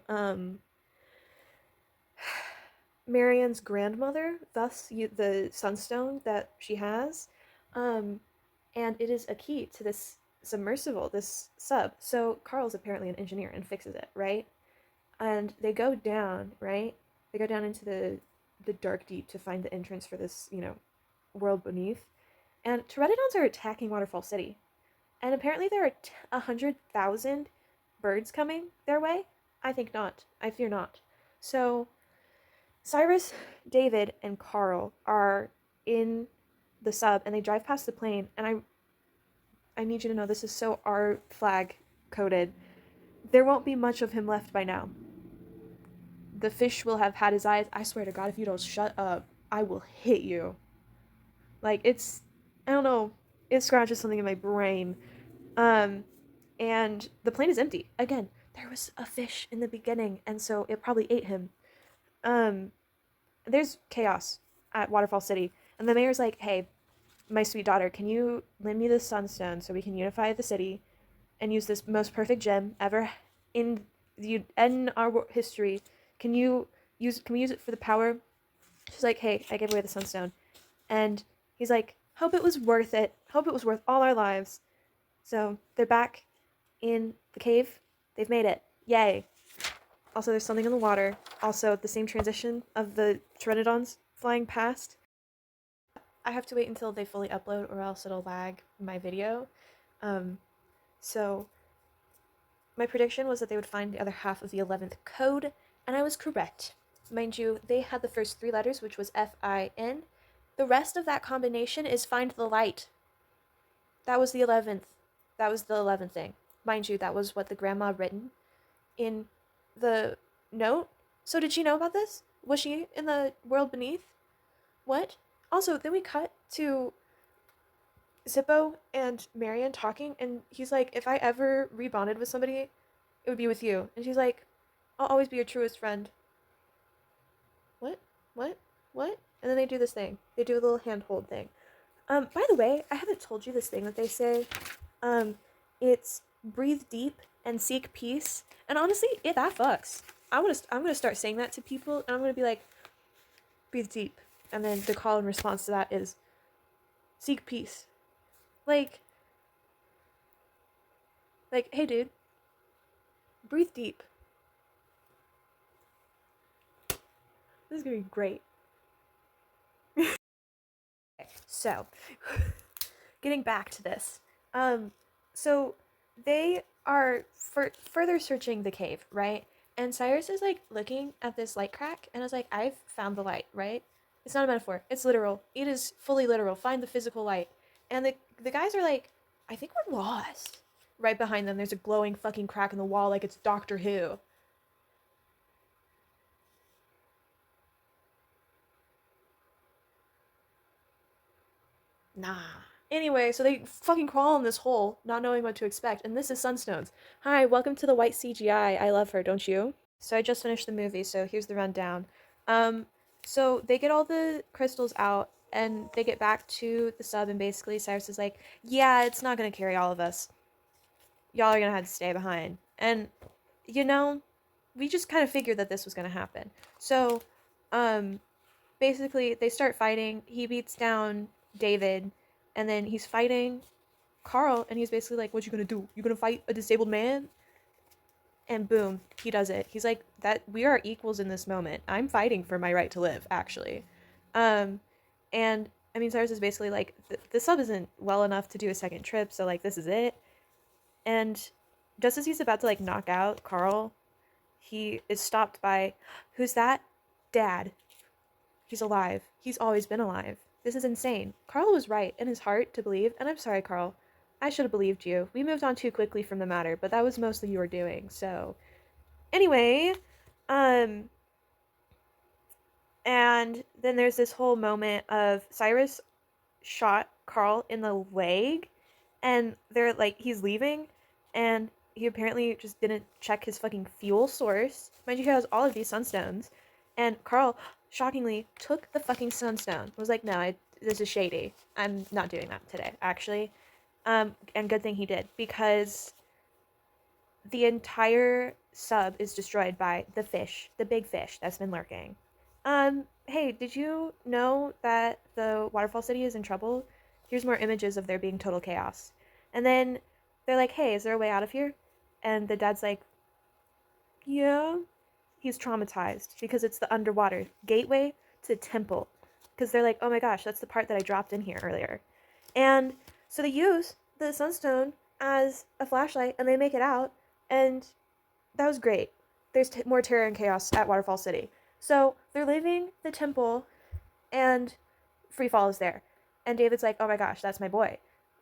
Marianne's grandmother, thus the sunstone that she has. Um, and it is a key to this submersible, this sub. So Carl's apparently an engineer and fixes it, right? And they go down, right? They go down into the dark deep to find the entrance for this, world beneath. And Pteranodons are attacking Waterfall City. And apparently there are 100,000 birds coming their way. I think not. I fear not. So Cyrus, David, and Carl are in the sub and they drive past the plane and I need you to know this is so R flag coded. There won't be much of him left by now. The fish will have had his eyes. I swear to God, if you don't shut up, I will hit you. Like I don't know, it scratches something in my brain. Um, and the plane is empty. Again, there was a fish in the beginning, and so it probably ate him. Um, there's chaos at Waterfall City, and the mayor's like, "Hey, my sweet daughter, can you lend me this sunstone so we can unify the city and use this most perfect gem ever in our history? Can we use it for the power?" She's like, "Hey, I gave away the sunstone," and he's like, "Hope it was worth it. Hope it was worth all our lives." So they're back in the cave. They've made it. Yay. Also, there's something in the water. Also, the same transition of the Pteranodons flying past. I have to wait until they fully upload or else it'll lag my video. Um, so, my prediction was that they would find the other half of the 11th code, and I was correct. Mind you, they had the first three letters, which was FIN. The rest of that combination is find the light. That was the 11th. That was the 11th thing. Mind you, that was what the grandma written in the note. So did she know about this? Was she in the world beneath? What? Also, then we cut to Zippo and Marion talking, and he's like, if I ever rebonded with somebody, it would be with you. And she's like, I'll always be your truest friend. What? What? What? And then they do this thing. They do a little handhold thing. By the way, I haven't told you this thing that they say. It's breathe deep and seek peace. And honestly, that fucks. I'm gonna start saying that to people, and I'm gonna be like, breathe deep, and then the call in response to that is, seek peace. Like, hey, dude, breathe deep. This is gonna be great. Okay, so, getting back to this. So they are further searching the cave, right? And Cyrus is like looking at this light crack, and I was like, I've found the light, right? It's not a metaphor. It's literal. It is fully literal. Find the physical light. And the guys are like, I think we're lost. Right behind them, there's a glowing fucking crack in the wall, like it's Doctor Who. Nah. Anyway, so they fucking crawl in this hole, not knowing what to expect, and this is Sunstones. Hi, welcome to the white CGI. I love her, don't you? So I just finished the movie, so here's the rundown. Um, so they get all the crystals out, and they get back to the sub, and basically Cyrus is like, yeah, it's not gonna carry all of us. Y'all are gonna have to stay behind. And, you know, we just kind of figured that this was gonna happen. So, um, basically they start fighting. He beats down David, and then he's fighting Carl, and he's basically like, "What you gonna do? You gonna fight a disabled man?" And boom, he does it. He's like, "That we are equals in this moment. I'm fighting for my right to live, actually." Um, and I mean, Cyrus is basically like, the sub isn't well enough to do a second trip, so like this is it. And just as he's about to like knock out Carl, he is stopped by, "Who's that?" "Dad." "He's alive. He's always been alive. This is insane." Carl was right in his heart to believe, and I'm sorry, Carl. I should have believed you. We moved on too quickly from the matter, but that was mostly your doing, so. Anyway, um, and then there's this whole moment of Cyrus shot Carl in the leg, and they're like, he's leaving, and he apparently just didn't check his fucking fuel source. Mind you, he has all of these sunstones, and Carl shockingly took the fucking sunstone. Was like, no, this is shady. I'm not doing that today, actually. And good thing he did, because the entire sub is destroyed by the fish, the big fish that's been lurking. Hey, did you know that the Waterfall City is in trouble? Here's more images of there being total chaos. And then they're like, hey, is there a way out of here? And the dad's like, yeah. He's traumatized because it's the underwater gateway to the temple. Because they're like, oh my gosh, that's the part that I dropped in here earlier. And so they use the sunstone as a flashlight, and they make it out, and that was great. There's more terror and chaos at Waterfall City. So they're leaving the temple, and Freefall is there. And David's like, oh my gosh, that's my boy.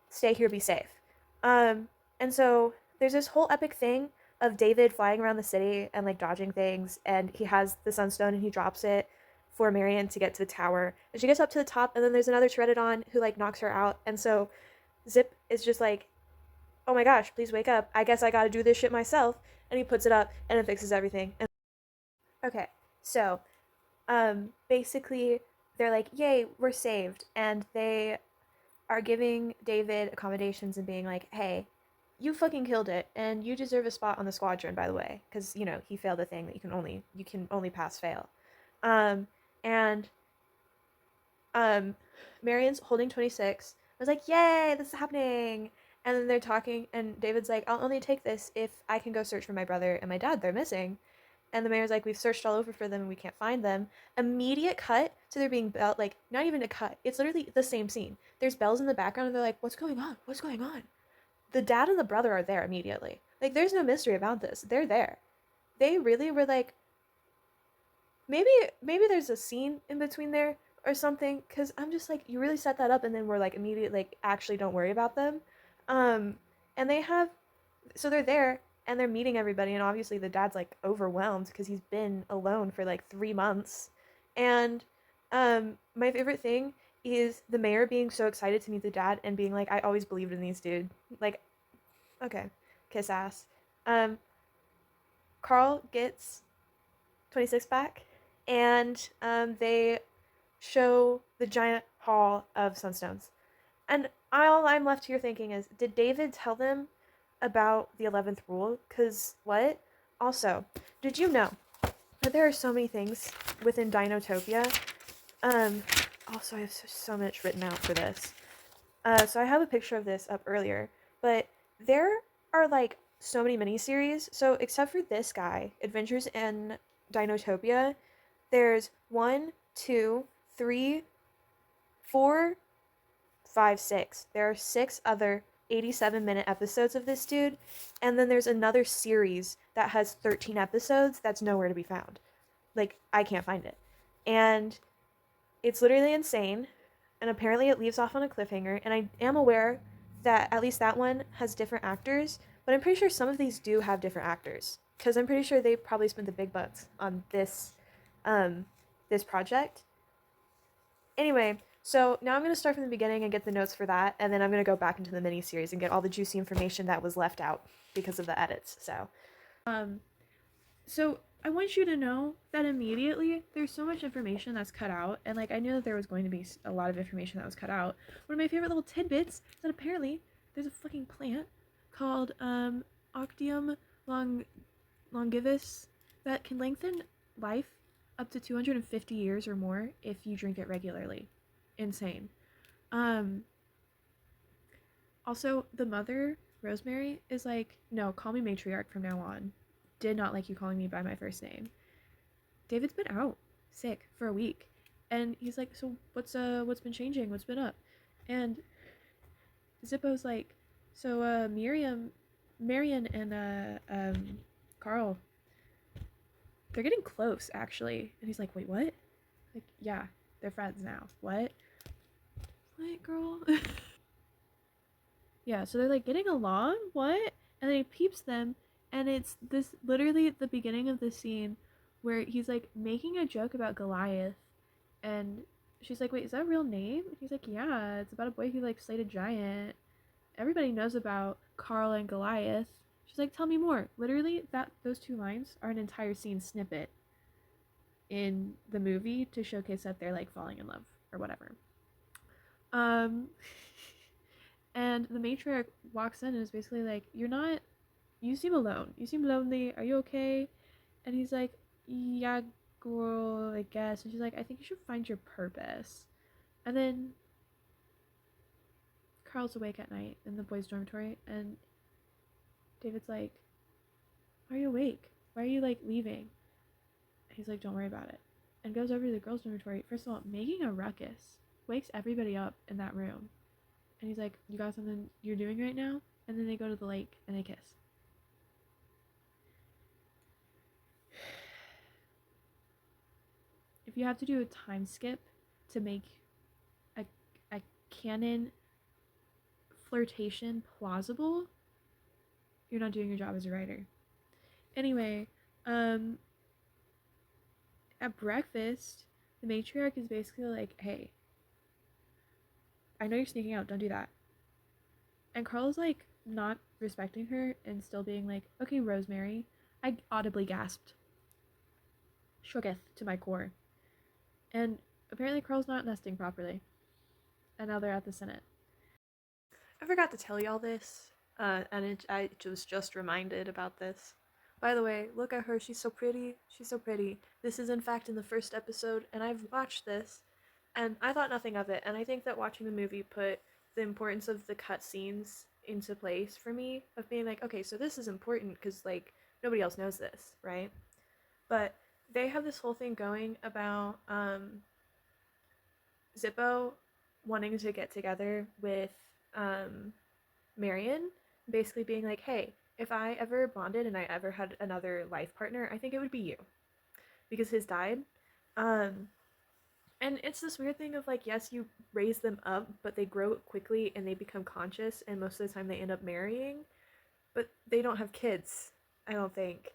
Stay here, be safe. Um, and so there's this whole epic thing of David flying around the city and like dodging things, and he has the sunstone and he drops it for Marion to get to the tower. And she gets up to the top, and then there's another Pteranodon who like knocks her out. And so Zip is just like, oh my gosh, please wake up. I guess I gotta do this shit myself. And he puts it up, and it fixes everything. And okay, so basically they're like, yay, we're saved. And they are giving David accommodations and being like, hey, you fucking killed it, and you deserve a spot on the squadron, by the way, because you know he failed a thing that you can only pass fail. Um, and Marion's holding 26. I was like, yay, this is happening. And then they're talking, and David's like, I'll only take this if I can go search for my brother and my dad. They're missing. And the mayor's like, we've searched all over for them and we can't find them. Immediate cut to there being like, not even a cut. It's literally the same scene. There's bells in the background, and they're like, what's going on? What's going on? The dad and the brother are there immediately. Like, there's no mystery about this. They're there. They really were like, maybe there's a scene in between there or something, because I'm just like, you really set that up, and then we're like immediately like, actually don't worry about them. um and they have, so they're there, and they're meeting everybody, and obviously the dad's like overwhelmed because he's been alone for like 3 months. And my favorite thing is the mayor being so excited to meet the dad and being like, I always believed in these, dude. Like, okay, kiss ass. um Carl gets 26 back, and they show the giant hall of sunstones. And all I'm left here thinking is, did David tell them about the 11th rule? Because what? Also, did you know that there are so many things within Dinotopia? Um, also, I have so much written out for this. So I have a picture of this up earlier, but there are like so many miniseries. So except for this guy, Adventures in Dinotopia, there's one, two, three, four, five, six. There are six other 87-minute episodes of this dude, and then there's another series that has 13 episodes that's nowhere to be found. Like, I can't find it. And it's literally insane, and apparently it leaves off on a cliffhanger, and I am aware that at least that one has different actors, but I'm pretty sure some of these do have different actors, because I'm pretty sure they probably spent the big bucks on this project. Anyway, So now I'm going to start from the beginning and get the notes for that, and then I'm going to go back into the miniseries and get all the juicy information that was left out because of the edits. Um, so I want you to know that immediately there's so much information that's cut out, and like I knew that there was going to be a lot of information that was cut out. One of my favorite little tidbits is that apparently there's a fucking plant called Octium longivus that can lengthen life up to 250 years or more if you drink it regularly. Insane. Um, Also, the mother, Rosemary, is like, no, call me matriarch from now on. Did not like you calling me by my first name. David's been out sick for a week, and he's like, so what's been changing? What's been up? And Zippo's like, so Marion and Carl, they're getting close actually. And he's like, wait, what? Like, yeah, they're friends now. What? What, girl? Yeah, so they're like getting along. What? And then he peeps them, and it's this literally at the beginning of the scene where he's like making a joke about Goliath, and she's like, "Wait, is that a real name?" And he's like, "Yeah, it's about a boy who like slayed a giant. Everybody knows about Carl and Goliath." She's like, "Tell me more." Literally, that those two lines are an entire scene snippet in the movie to showcase that they're like falling in love or whatever. Um, and the matriarch walks in and is basically like, "You're not. You seem alone. You seem lonely. Are you okay?" And he's like, "Yeah, girl, I guess." And she's like, "I think you should find your purpose." And then Carl's awake at night in the boys' dormitory, and David's like, "Why are you awake? Why are you like leaving?" And he's like, "Don't worry about it." And goes over to the girls' dormitory. First of all, making a ruckus, wakes everybody up in that room. And he's like, "You got something you're doing right now?" And then they go to the lake and they kiss. If you have to do a time skip to make a, a canon flirtation plausible, you're not doing your job as a writer. Anyway, um, at breakfast, the matriarch is basically like, "Hey, I know you're sneaking out. Don't do that." And Carl's like not respecting her and still being like, "Okay, Rosemary." I audibly gasped, shooketh to my core. And apparently Carl's not nesting properly. And now they're at the Senate. I forgot to tell y'all this, I was just reminded about this. By the way, look at her. She's so pretty. She's so pretty. This is, in fact, in the first episode, and I've watched this, and I thought nothing of it. And I think that watching the movie put the importance of the cutscenes into place for me, of being like, okay, so this is important because, like, nobody else knows this, right? But they have this whole thing going about Zippo wanting to get together with Marion, basically being like, hey, if I ever bonded and I ever had another life partner, I think it would be you. Because his died. Um, and it's this weird thing of like, yes, you raise them up, but they grow quickly and they become conscious, and most of the time they end up marrying, but they don't have kids, I don't think.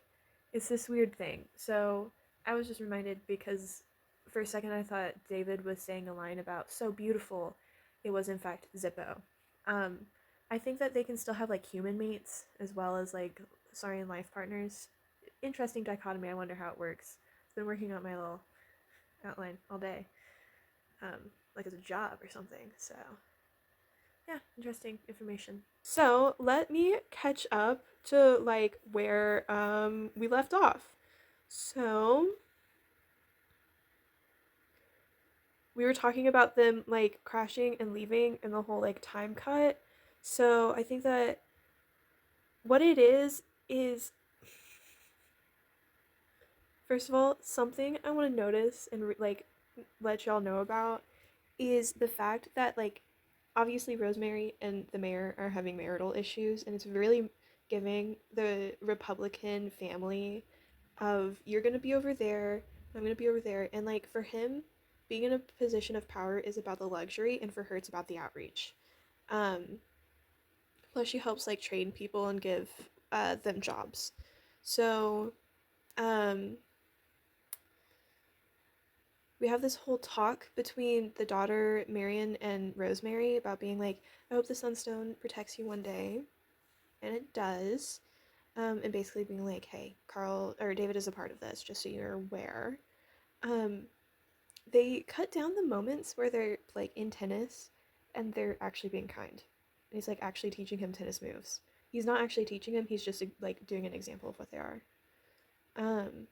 It's this weird thing. So I was just reminded because for a second I thought David was saying a line about so beautiful. It was in fact Zippo. Um, I think that they can still have like human mates as well as like Saurian life partners. Interesting dichotomy. I wonder how it works. I've been working on my little outline all day, like as a job or something. So yeah, interesting information. So let me catch up to like where we left off. So we were talking about them like crashing and leaving and the whole like time cut. So I think that what it is first of all something I want to notice and like let y'all know about is the fact that like obviously Rosemary and the mayor are having marital issues, and it's really giving the Republican family of you're gonna be over there, I'm gonna be over there, and like for him being in a position of power is about the luxury, and for her it's about the outreach. um Plus she helps like train people and give them jobs. So um we have this whole talk between the daughter Marion and Rosemary about being like, I hope the Sunstone protects you one day, and it does. And basically being like, hey, Carl or David is a part of this, just so you're aware. Um, they cut down the moments where they're like in tennis and they're actually being kind. And he's like actually teaching him tennis moves. He's not actually teaching him, he's just like doing an example of what they are. Um,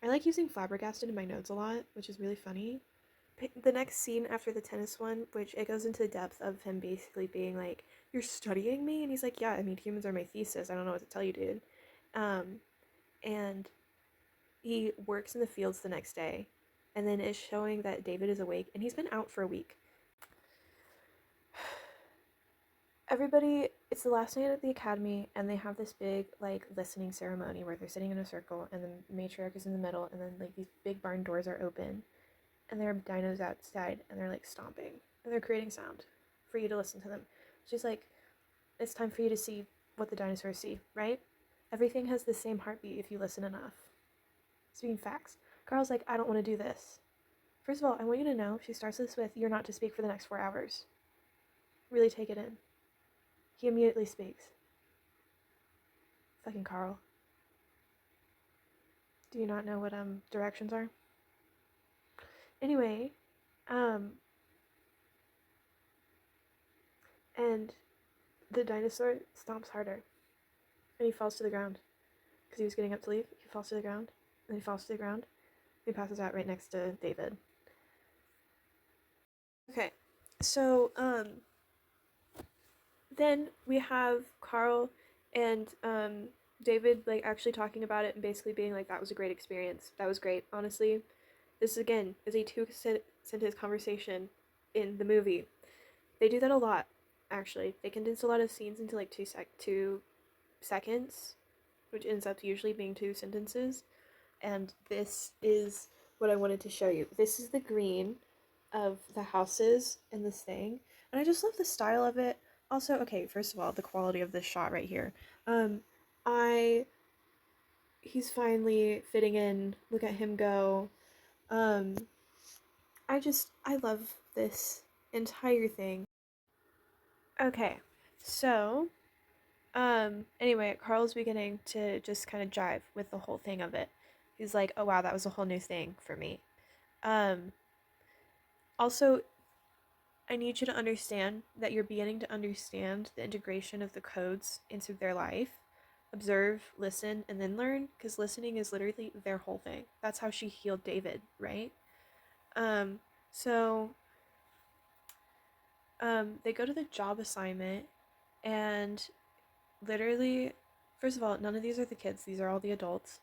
I like using flabbergasted in my notes a lot, which is really funny. The next scene after the tennis one, which it goes into the depth of him basically being like, "You're studying me," and he's like, "Yeah, I mean, humans are my thesis. I don't know what to tell you, dude." Um, and he works in the fields the next day, and then is showing that David is awake, and he's been out for a week. Everybody, it's the last night at the academy, and they have this big like listening ceremony where they're sitting in a circle, and the matriarch is in the middle, and then like these big barn doors are open, and there are dinos outside, and they're like stomping, and they're creating sound for you to listen to them. She's like, it's time for you to see what the dinosaurs see, right? Everything has the same heartbeat if you listen enough. Speaking facts. Carl's like, I don't want to do this. First of all, I want you to know, she starts this with, you're not to speak for the next 4 hours. Really take it in. He immediately speaks. Fucking Carl. Do you not know what directions are? Anyway, um, and the dinosaur stomps harder, and he falls to the ground because he was getting up to leave. He falls to the ground, and he falls to the ground. He passes out right next to David. Okay, so then we have Carl and David like actually talking about it and basically being like, that was a great experience. That was great. Honestly, this again is a 2 sentence conversation in the movie. They do that a lot, actually. They condense a lot of scenes into like 2 seconds, which ends up usually being 2 sentences. And this is what I wanted to show you. This is the green of the houses in this thing, and I just love the style of it. Also, okay, first of all, the quality of this shot right here. Um, I he's finally fitting in. Look at him go. Um, I love this entire thing. Okay, so anyway, Carl's beginning to just kind of jive with the whole thing of it. He's like, oh wow, that was a whole new thing for me. Um, Also, I need you to understand that you're beginning to understand the integration of the codes into their life. Observe, listen, and then learn, because listening is literally their whole thing. That's how she healed David, right? Um, so they go to the job assignment, and literally, first of all, none of these are the kids, these are all the adults.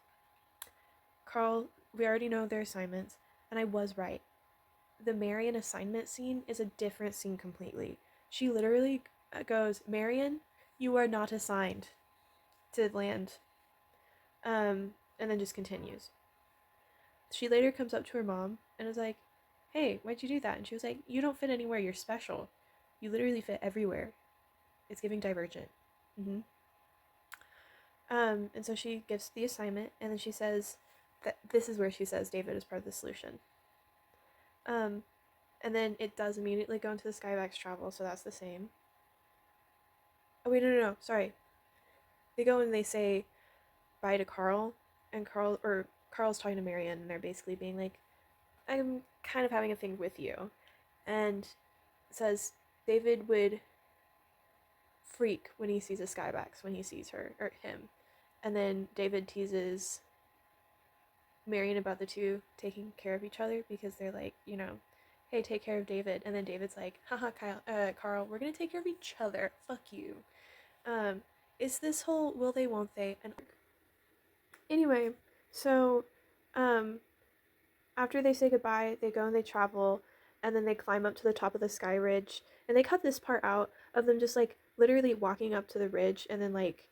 Carl, we already know their assignments, and I was right. The Marion assignment scene is a different scene completely. She literally goes, Marion, you are not assigned to land. And then just continues. She later comes up to her mom and is like, hey, why'd you do that? And she was like, you don't fit anywhere, you're special. You literally fit everywhere. It's giving Divergent. Mm-hmm. And so she gives the assignment, and then she says that this is where she says David is part of the solution. Um, and then it does immediately go into the Skyvax travel, so that's the same. Oh wait, no, sorry. They go and they say bye to Carl, and Carl's talking to Marion, and they're basically being like, I'm kind of having a thing with you, and says David would freak when he sees a Skyvax, when he sees her or him, and then David teases Marion about the two taking care of each other because they're like, hey, take care of David, and then David's like, haha, Carl, we're gonna take care of each other. Fuck you. It's this whole will they, won't they, and anyway, so, after they say goodbye, they go and they travel, and then they climb up to the top of the sky ridge, and they cut this part out of them just like literally walking up to the ridge and then like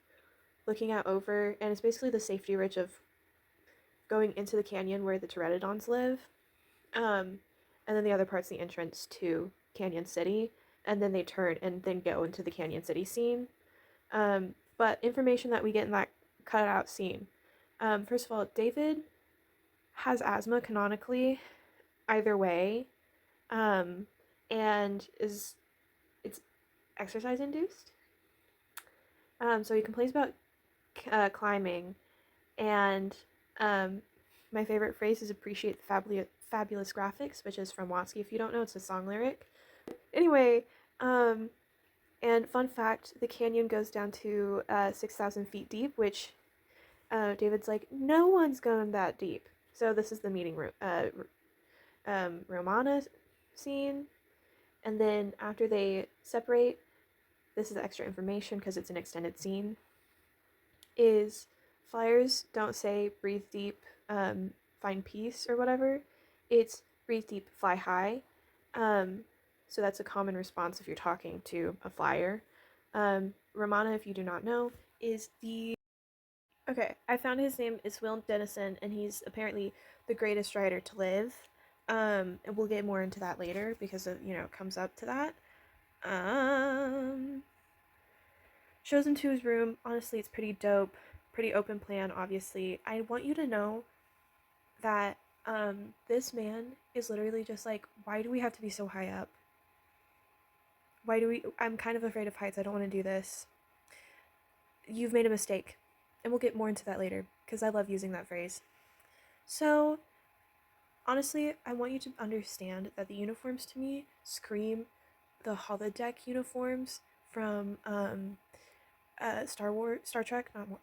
looking out over, and it's basically the safety ridge of going into the canyon where the pteranodons live. And then the other part's the entrance to Canyon City, and then they turn and then go into the Canyon City scene. But information that we get in that cut out scene. First of all, David has asthma canonically, either way, and it's exercise induced. So he complains about climbing, and my favorite phrase is appreciate the fabulous graphics, which is from Watsky. If you don't know, it's a song lyric. Anyway, and fun fact, the canyon goes down to 6,000 feet deep, which David's like, no one's gone that deep. So this is the meeting room, Romana scene. And then after they separate, this is extra information because it's an extended scene, is flyers don't say breathe deep, find peace or whatever. It's breathe deep, fly high. So that's a common response if you're talking to a flyer. Romana, if you do not know, is the... Okay, I found his name is Will Dennison, and he's apparently the greatest writer to live. And we'll get more into that later because it, it comes up to that. Um, Shows him to his room. Honestly, it's pretty dope. Pretty open plan, obviously. I want you to know that this man is literally just like, why do we have to be so high up? Why do we... I'm kind of afraid of heights. I don't want to do this. You've made a mistake. And we'll get more into that later, because I love using that phrase. So, honestly, I want you to understand that the uniforms to me scream the holodeck uniforms from Star Trek. Oh my god,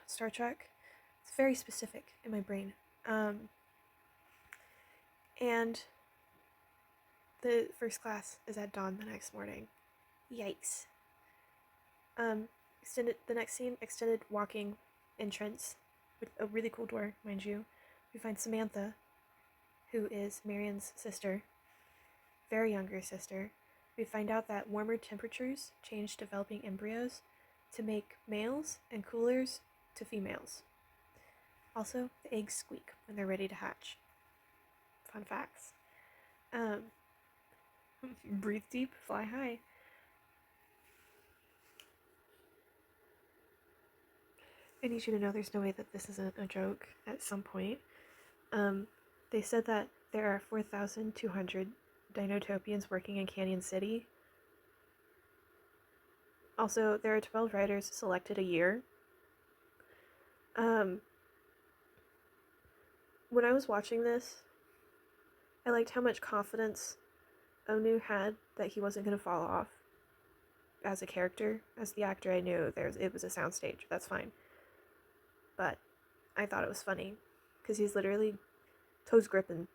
Star Trek. It's very specific in my brain. And the first class is at dawn the next morning. Yikes. The next scene, extended walking entrance with a really cool door, mind you. We find Samantha, who is Marion's sister, very younger sister. We find out that warmer temperatures change developing embryos to make males and coolers to females. Also, the eggs squeak when they're ready to hatch. Fun facts. Breathe deep, fly high. I need you to know there's no way that this isn't a joke at some point. They said that there are 4,200 Dinotopians working in Canyon City. Also, there are 12 writers selected a year. When I was watching this, I liked how much confidence Onu had that he wasn't going to fall off as a character. As the actor, I knew it was a soundstage. That's fine. But I thought it was funny because he's literally toes gripping.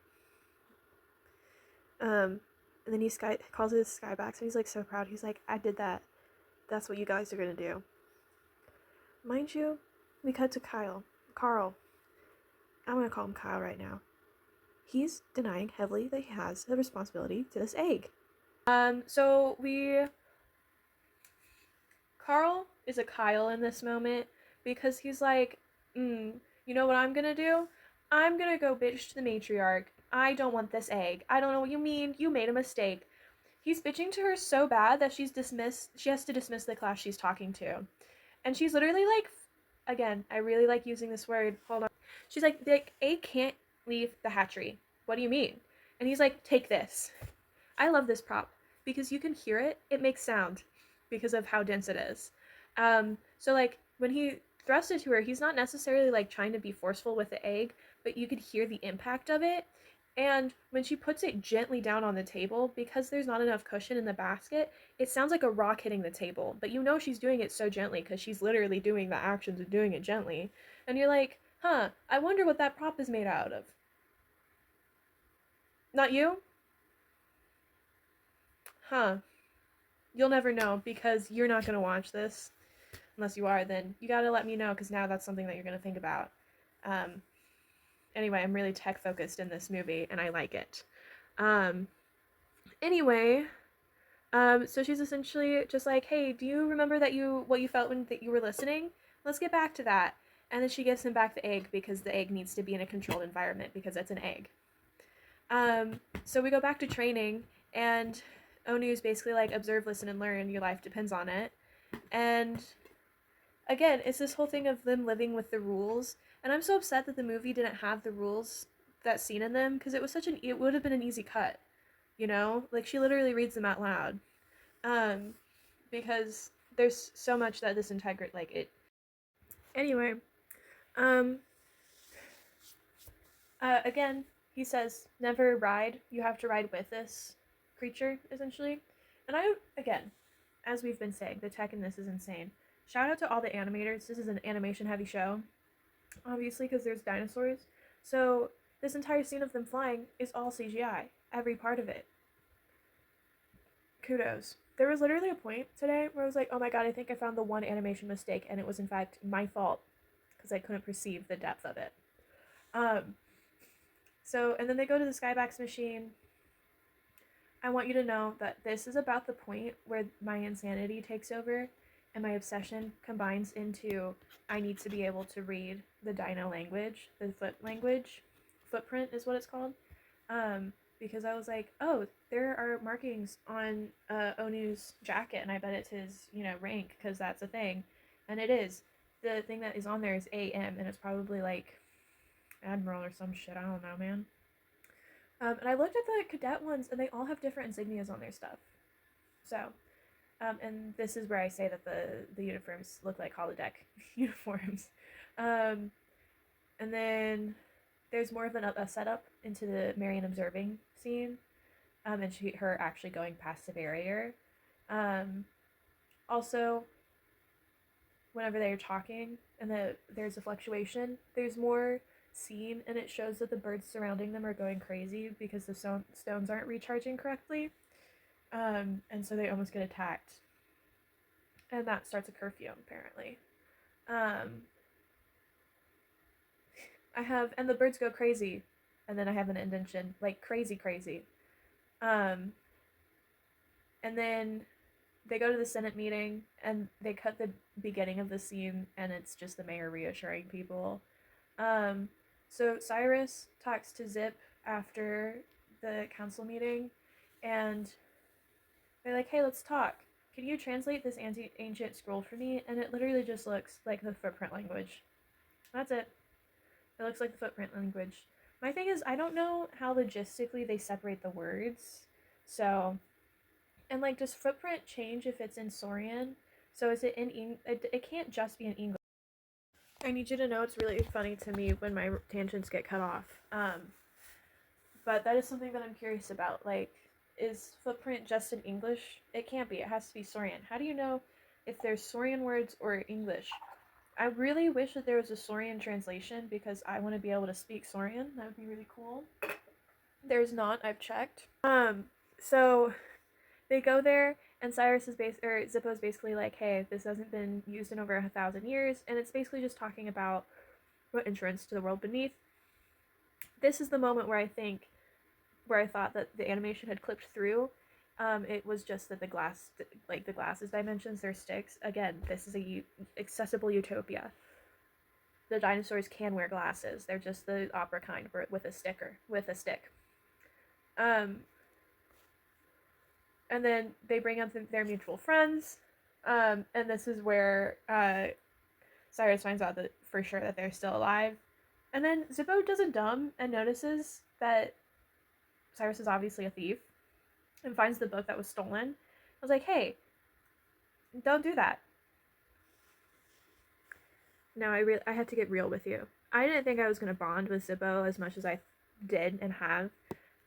And then he calls it his skybacks, and he's like so proud. He's like, I did that. That's what you guys are gonna do. Mind you, we cut to Carl. I'm gonna call him Kyle right now. He's denying heavily that he has the responsibility to this egg. Carl is a Kyle in this moment because he's like, you know what I'm gonna do? I'm gonna go bitch to the matriarch. I don't want this egg. I don't know what you mean. You made a mistake. He's bitching to her so bad that she has to dismiss the class she's talking to. And she's literally like, again, I really like using this word. Hold on. She's like, the egg can't leave the hatchery. What do you mean? And he's like, take this. I love this prop because you can hear it. It makes sound because of how dense it is. So like when he thrusts it to her, he's not necessarily like trying to be forceful with the egg, but you could hear the impact of it. And when she puts it gently down on the table, because there's not enough cushion in the basket, it sounds like a rock hitting the table. But you know she's doing it so gently because she's literally doing the actions of doing it gently. And you're like, huh, I wonder what that prop is made out of. Not you? Huh. You'll never know because you're not going to watch this. Unless you are, then you gotta let me know because now that's something that you're going to think about. Anyway, I'm really tech focused in this movie and I like it. Anyway, so she's essentially just like, hey, do you remember what you felt when you were listening? Let's get back to that. And then she gives him back the egg because the egg needs to be in a controlled environment because it's an egg. So we go back to training, and Onu's basically like, observe, listen, and learn. Your life depends on it. And again, it's this whole thing of them living with the rules. And I'm so upset that the movie didn't have the rules that scene in them because it would have been an easy cut, you know? Like she literally reads them out loud. Um because there's so much that this integrate like it. Anyway, um again, he says never ride. You have to ride with this creature essentially. And again, as we've been saying, the tech in this is insane. Shout out to all the animators. This is an animation heavy show, obviously, because there's dinosaurs. So this entire scene of them flying is all CGI. Every part of it. Kudos. There was literally a point today where I was like, oh my god, I think I found the one animation mistake, and it was in fact my fault because I couldn't perceive the depth of it. And then they go to the Skybox machine. I want you to know that this is about the point where my insanity takes over and my obsession combines into I need to be able to read the dino language, the foot language. Footprint is what it's called. Because I was like, oh, there are markings on Onu's jacket, and I bet it's his, rank, because that's a thing. And it is. The thing that is on there is AM, and it's probably like Admiral or some shit. I don't know, man. And I looked at the cadet ones, and they all have different insignias on their stuff. So, and this is where I say that the uniforms look like holodeck uniforms. And then there's more of a setup into the Marion observing scene, and her actually going past the barrier. Also, whenever they're talking and there's a fluctuation, there's more scene, and it shows that the birds surrounding them are going crazy because the stones aren't recharging correctly, and so they almost get attacked, and that starts a curfew apparently. And the birds go crazy, and then I have an indentation like crazy. And then they go to the Senate meeting, and they cut the beginning of the scene, and it's just the mayor reassuring people. So Cyrus talks to Zip after the council meeting, and they're like, hey, let's talk. Can you translate this ancient scroll for me? And it literally just looks like the footprint language. That's it. It looks like the footprint language. My thing is, I don't know how logistically they separate the words. So, and like, does footprint change if it's in Saurian? So is it in it can't just be in English. I need you to know it's really funny to me when my tangents get cut off. But that is something that I'm curious about. Like, is footprint just in English? It can't be. It has to be Saurian. How do you know if there's Saurian words or English? I really wish that there was a Saurian translation because I want to be able to speak Saurian. That would be really cool. There's not. I've checked. So they go there, and Zippo is basically like, hey, this hasn't been used in over 1,000 years, and it's basically just talking about what entrance to the world beneath. This is the moment where I thought that the animation had clipped through. It was just that the glasses dimensions, they're sticks. Again, this is a accessible utopia. The dinosaurs can wear glasses. They're just the opera kind, with a stick. And then they bring up their mutual friends, and this is where Cyrus finds out that for sure that they're still alive. And then Zippo doesn't dumb and notices that Cyrus is obviously a thief and finds the book that was stolen. I was like, hey, don't do that. No, I had to get real with you. I didn't think I was going to bond with Zippo as much as I did and have,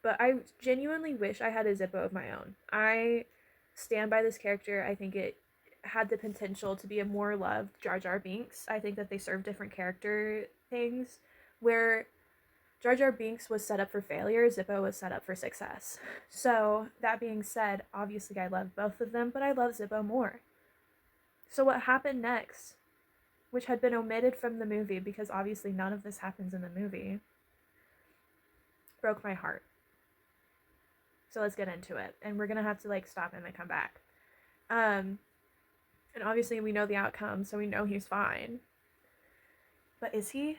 but I genuinely wish I had a Zippo of my own. I stand by this character. I think it had the potential to be a more loved Jar Jar Binks. I think that they serve different character things, where Jar Jar Binks was set up for failure, Zippo was set up for success. So, that being said, obviously I love both of them, but I love Zippo more. So what happened next, which had been omitted from the movie because obviously none of this happens in the movie, broke my heart. So let's get into it. And we're going to have to stop him and come back. And obviously we know the outcome, so we know he's fine. But is he?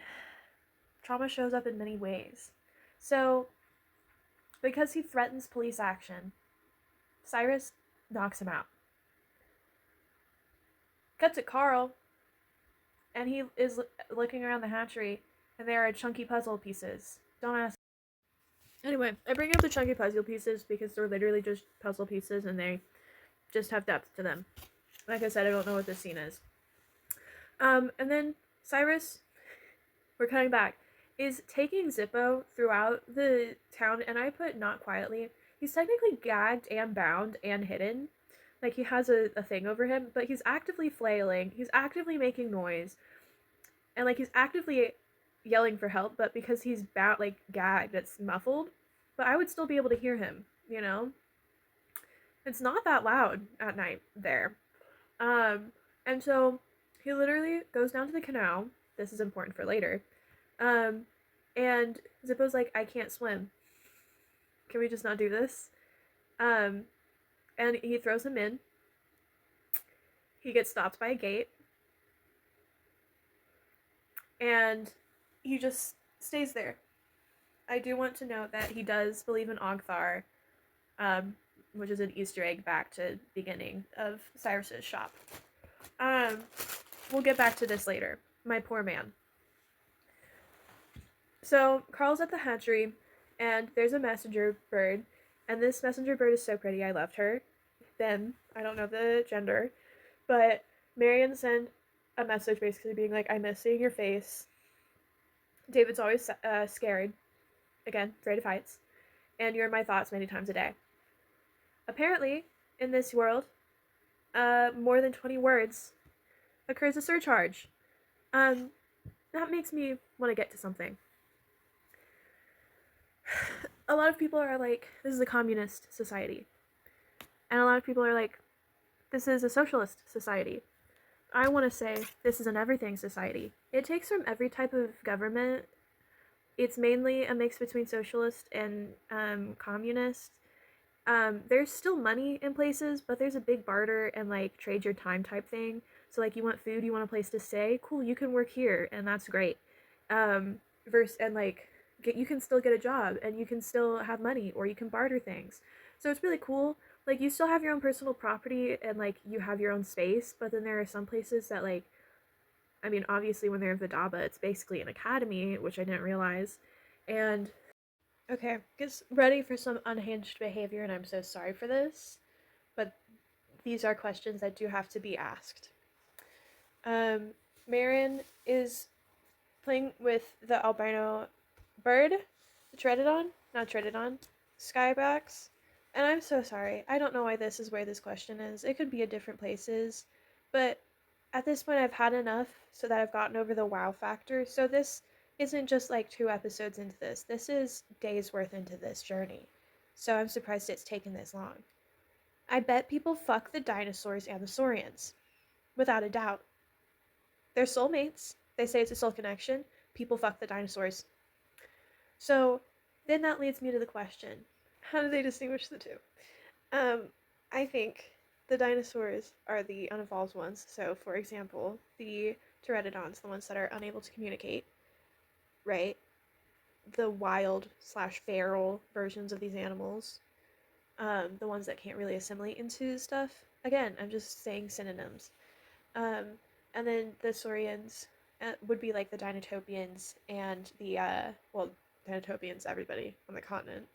Trauma shows up in many ways. So, because he threatens police action, Cyrus knocks him out. Cut to Carl, and he is looking around the hatchery, and there are chunky puzzle pieces. Don't ask Anyway, I bring up the chunky puzzle pieces because they're literally just puzzle pieces and they just have depth to them. Like I said, I don't know what this scene is. And then Cyrus, we're cutting back, is taking Zippo throughout the town, and I put not quietly. He's technically gagged and bound and hidden. Like he has a thing over him, but he's actively flailing, he's actively making noise, and like he's actively yelling for help, but because he's bound, like gagged, it's muffled. But I would still be able to hear him, you know? It's not that loud at night there. Um, and so he literally goes down to the canal. This is important for later. Um, and Zippo's like, I can't swim. Can we just not do this? Um, and he throws him in. He gets stopped by a gate. And he just stays there. I do want to note that he does believe in Ogthar, which is an Easter egg back to the beginning of Cyrus's shop. Um, we'll get back to this later. My poor man. So Carl's at the hatchery, and there's a messenger bird, and this messenger bird is so pretty. I loved her. Them, I don't know the gender, but Marion sent a message basically being like, "I miss seeing your face." David's always scared, again, afraid of heights, and you're in my thoughts many times a day. Apparently, in this world, more than 20 words occurs a surcharge. Um, that makes me want to get to something. A lot of people are like, this is a communist society. And a lot of people are like, this is a socialist society. I want to say this is an everything society. It takes from every type of government. It's mainly a mix between socialist and communist. There's still money in places, but there's a big barter and like trade your time type thing. So like you want food, you want a place to stay, cool, you can work here, and that's great. Versus and like you can still get a job and you can still have money or you can barter things. So it's really cool. Like you still have your own personal property and like you have your own space, but then there are some places that like I mean obviously when they're in Vidaba it's basically an academy, which I didn't realize. And okay, get ready for some unhinged behavior and I'm so sorry for this, but these are questions that do have to be asked. Marin is playing with the albino bird, Treadedon, not Treadedon, Skybacks. And I'm so sorry. I don't know why this is where this question is. It could be at different places. But at this point, I've had enough so that I've gotten over the wow factor. So this isn't just like 2 episodes into this. This is days worth into this journey. So I'm surprised it's taken this long. I bet people fuck the dinosaurs and the saurians. Without a doubt. They're soulmates. They say it's a soul connection. People fuck the dinosaurs. So then that leads me to the question, how do they distinguish the two? I think the dinosaurs are the unevolved ones. So, for example, the pteranodons, the ones that are unable to communicate, right? The wild slash feral versions of these animals, the ones that can't really assimilate into stuff. Again, I'm just saying synonyms. Um, and then the saurians would be like the Dinotopians and the, well, Dinotopians, everybody on the continent.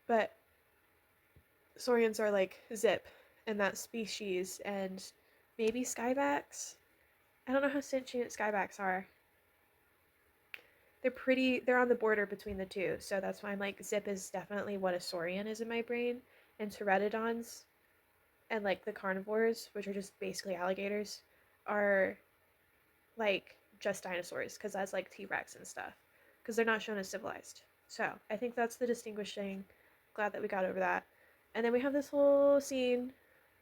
But saurians are like Zip and that species, and maybe skybacks. I don't know how sentient skybacks are. They're on the border between the two, so that's why I'm like, Zip is definitely what a saurian is in my brain, and pteranodons and like the carnivores, which are just basically alligators, are like just dinosaurs, because that's like T-Rex and stuff, because they're not shown as civilized. So I think that's the distinguishing. Glad that we got over that. And then we have this whole scene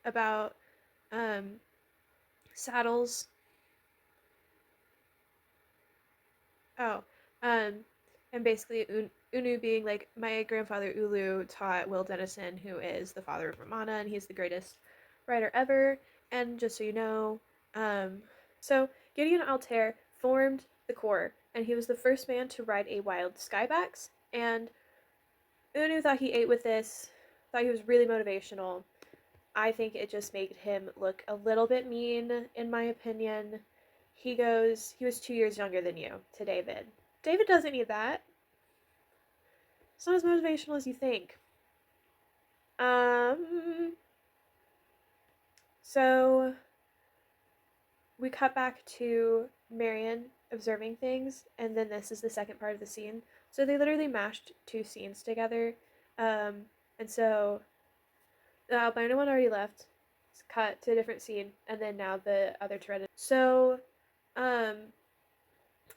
about um, saddles. Oh, um, and basically Unu being like, my grandfather Ulu taught Will Dennison, who is the father of Romana, and he's the greatest writer ever. And just so you know, so Gideon Altair formed the Corps, and he was the first man to ride a wild Skybacks. And Unu thought he ate with this, thought he was really motivational. I think it just made him look a little bit mean, in my opinion. He was 2 years younger than you, to David. David doesn't need that. It's not as motivational as you think. So we cut back to Marion observing things, and then this is the second part of the scene. So they literally mashed two scenes together. And so the albino one already left. It's cut to a different scene, and then now the other Tourette. So, um,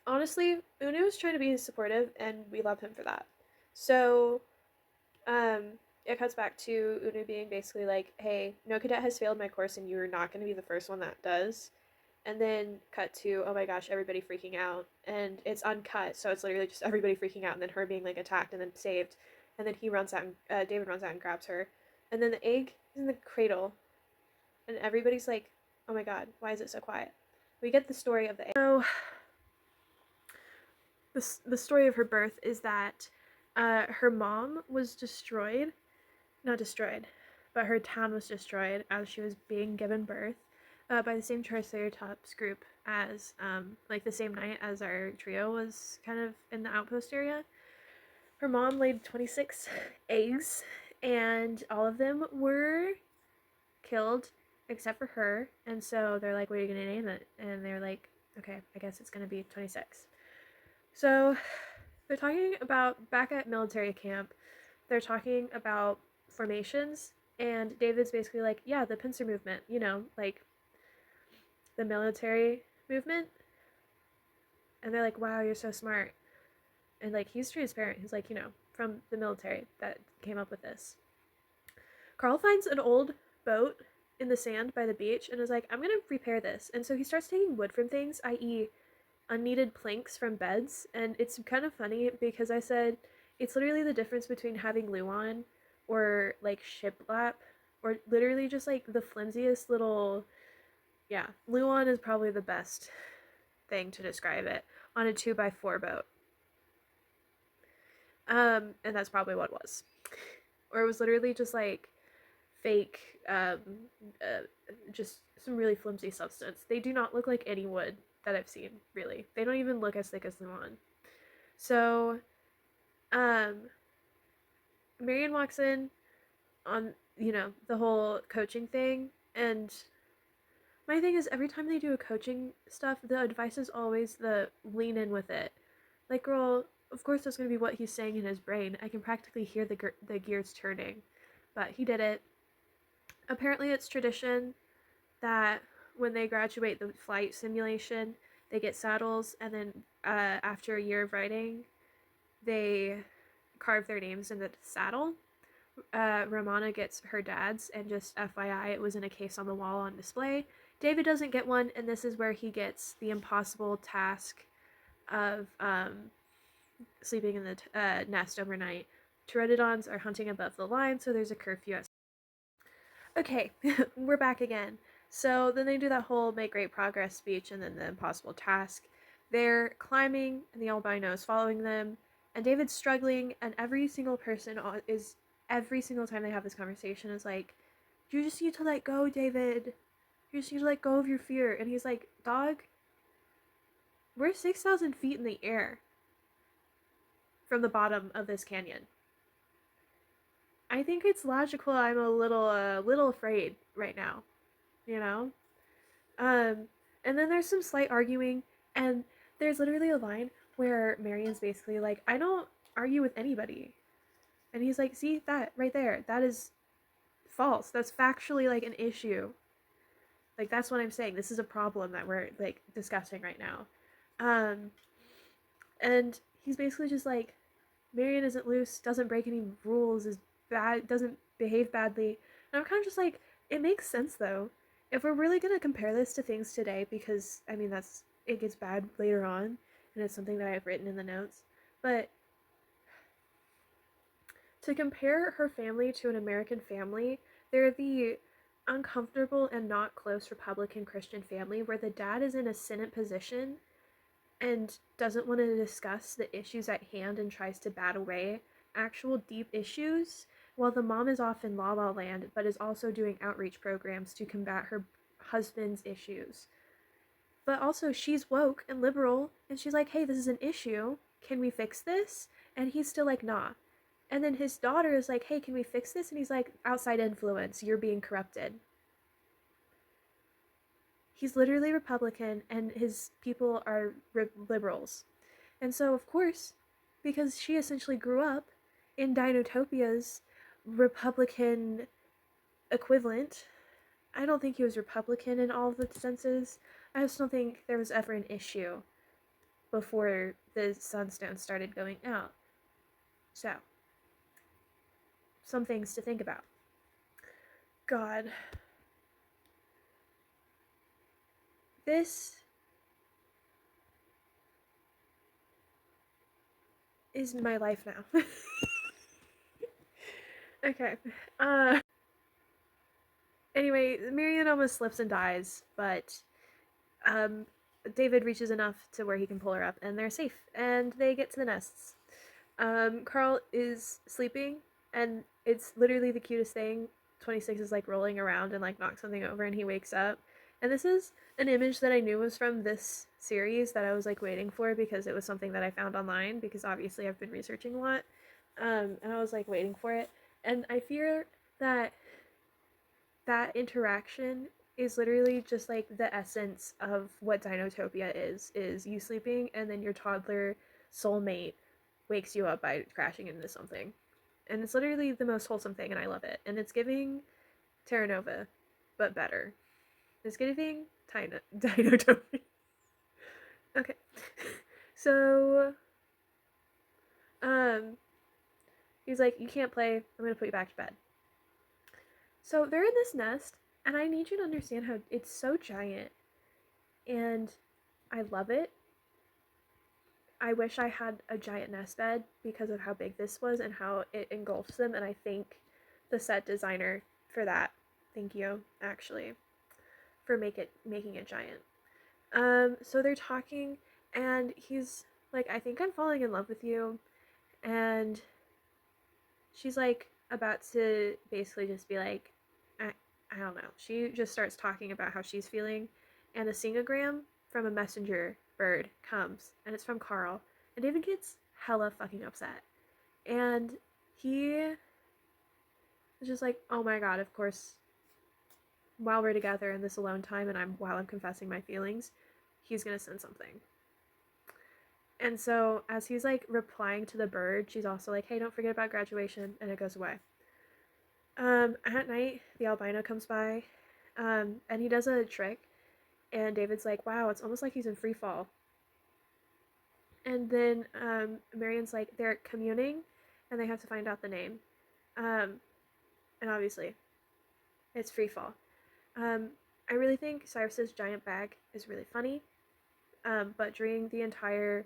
honestly, Unu was trying to be supportive, and we love him for that. So, it cuts back to Unu being basically like, "Hey, no cadet has failed my course, and you're not going to be the first one that does." And then cut to, oh my gosh, everybody freaking out, and it's uncut, so it's literally just everybody freaking out, and then her being like attacked and then saved, and then he runs out, and David runs out and grabs her, and then the egg is in the cradle, and everybody's like, oh my god, why is it so quiet? We get the story of the egg. So the story of her birth is that her mom was destroyed, not destroyed, but her town was destroyed as she was being given birth by the same Triceratops group as, like, the same night as our trio was kind of in the outpost area. Her mom laid 26 eggs, and all of them were killed except for her. And so they're like, what are you going to name it? And they're like, okay, I guess it's going to be 26. So they're talking about, back at military camp, they're talking about formations, and David's basically like, yeah, the pincer movement, like the military movement. And they're like, wow, you're so smart. And like, he's transparent. He's like, from the military that came up with this. Carl finds an old boat in the sand by the beach and is like, I'm going to repair this. And so he starts taking wood from things, i.e., unneeded planks from beds. And it's kind of funny because I said it's literally the difference between having Luan or like shiplap or literally just like the flimsiest little. Yeah, Luan is probably the best thing to describe it on a 2x4 boat. And that's probably what it was. Or it was literally just like fake, just some really flimsy substance. They do not look like any wood that I've seen, really. They don't even look as thick as Luan. So, Marion walks in on, the whole coaching thing, and my thing is every time they do a coaching stuff, the advice is always the lean in with it. Like, girl, of course that's going to be what he's saying in his brain. I can practically hear the gears turning. But he did it. Apparently it's tradition that when they graduate the flight simulation, they get saddles, and then after a year of riding, they carve their names in the saddle. Romana gets her dad's, and just FYI, it was in a case on the wall on display. David doesn't get one, and this is where he gets the impossible task of sleeping in the nest overnight. Pteranodons are hunting above the line, so there's a curfew. Okay, we're back again. So then they do that whole make great progress speech and then the impossible task. They're climbing, and the albino is following them, and David's struggling, and every single person is, every single time they have this conversation, is like, you just need to let go, David. You just need to let go of your fear. And he's like, dog, we're 6,000 feet in the air from the bottom of this canyon. I think it's logical I'm a little afraid right now, you know? And then there's some slight arguing, and there's literally a line where Marion's basically like, I don't argue with anybody. And he's like, see, that right there, that is false. That's factually like an issue. Like, that's what I'm saying. This is a problem that we're like discussing right now. And he's basically just like, Marion isn't loose, doesn't break any rules, is bad, doesn't behave badly. And I'm kind of just like, it makes sense though. If we're really gonna compare this to things today, because I mean it gets bad later on, and it's something that I've written in the notes. But to compare her family to an American family, they're the uncomfortable and not close Republican Christian family where the dad is in a Senate position and doesn't want to discuss the issues at hand and tries to bat away actual deep issues, while the mom is off in La La Land but is also doing outreach programs to combat her husband's issues. But also, she's woke and liberal, and she's like, hey, this is an issue. Can we fix this? And he's still like, nah. And then his daughter is like, hey, can we fix this? And he's like, outside influence, you're being corrupted. He's literally Republican, and his people are liberals. And so, of course, because she essentially grew up in Dinotopia's Republican equivalent, I don't think he was Republican in all of the senses. I just don't think there was ever an issue before the Sunstone started going out. So, some things to think about. God. This is my life now. Okay. Anyway, Marion almost slips and dies, but um, David reaches enough to where he can pull her up, and they're safe, and they get to the nests. Carl is sleeping, and it's literally the cutest thing. 26 is like rolling around and like knocks something over, and he wakes up. And this is an image that I knew was from this series that I was like waiting for because it was something that I found online because obviously I've been researching a lot. And I was like waiting for it. And I fear that that interaction is literally just like the essence of what Dinotopia is you sleeping and then your toddler soulmate wakes you up by crashing into something. And it's literally the most wholesome thing and I love it. And it's giving Terra Nova, but better. It's giving Dinotopia. Okay. So um he's like, you can't play, I'm gonna put you back to bed. So they're in this nest, and I need you to understand how it's so giant, and I love it. I wish I had a giant nest bed because of how big this was and how it engulfs them, and I thank the set designer for that. Thank you, actually, for making it giant. So they're talking, and he's like, I think I'm falling in love with you, and she's like about to basically just be like, I don't know. She just starts talking about how she's feeling, and a singogram from a messenger bird comes, and it's from Carl, and David gets hella fucking upset, and he is just like, oh my god, of course. While we're together in this alone time, and while I'm confessing my feelings, he's gonna send something. And so as he's like replying to the bird, she's also like, hey, don't forget about graduation, and it goes away. At night, the albino comes by, and he does a trick, and David's like, wow, it's almost like he's in free fall. And then Marion's like, they're communing, and they have to find out the name. And obviously, it's free fall. I really think Cyrus's giant bag is really funny, but during the entire...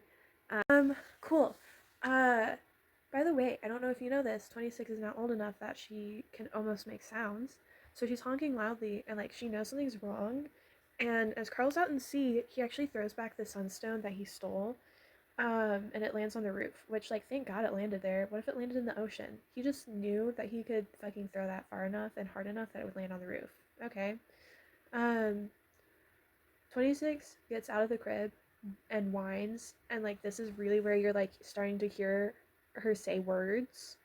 cool. By the way, I don't know if you know this, 26 is not old enough that she can almost make sounds. So she's honking loudly and like she knows something's wrong. And as Carl's out in sea, he actually throws back the sunstone that he stole. And it lands on the roof, which like thank God it landed there. What if it landed in the ocean? He just knew that he could fucking throw that far enough and hard enough that it would land on the roof. Okay. Um 26 gets out of the crib and whines, and like this is really where you're like starting to hear her say words,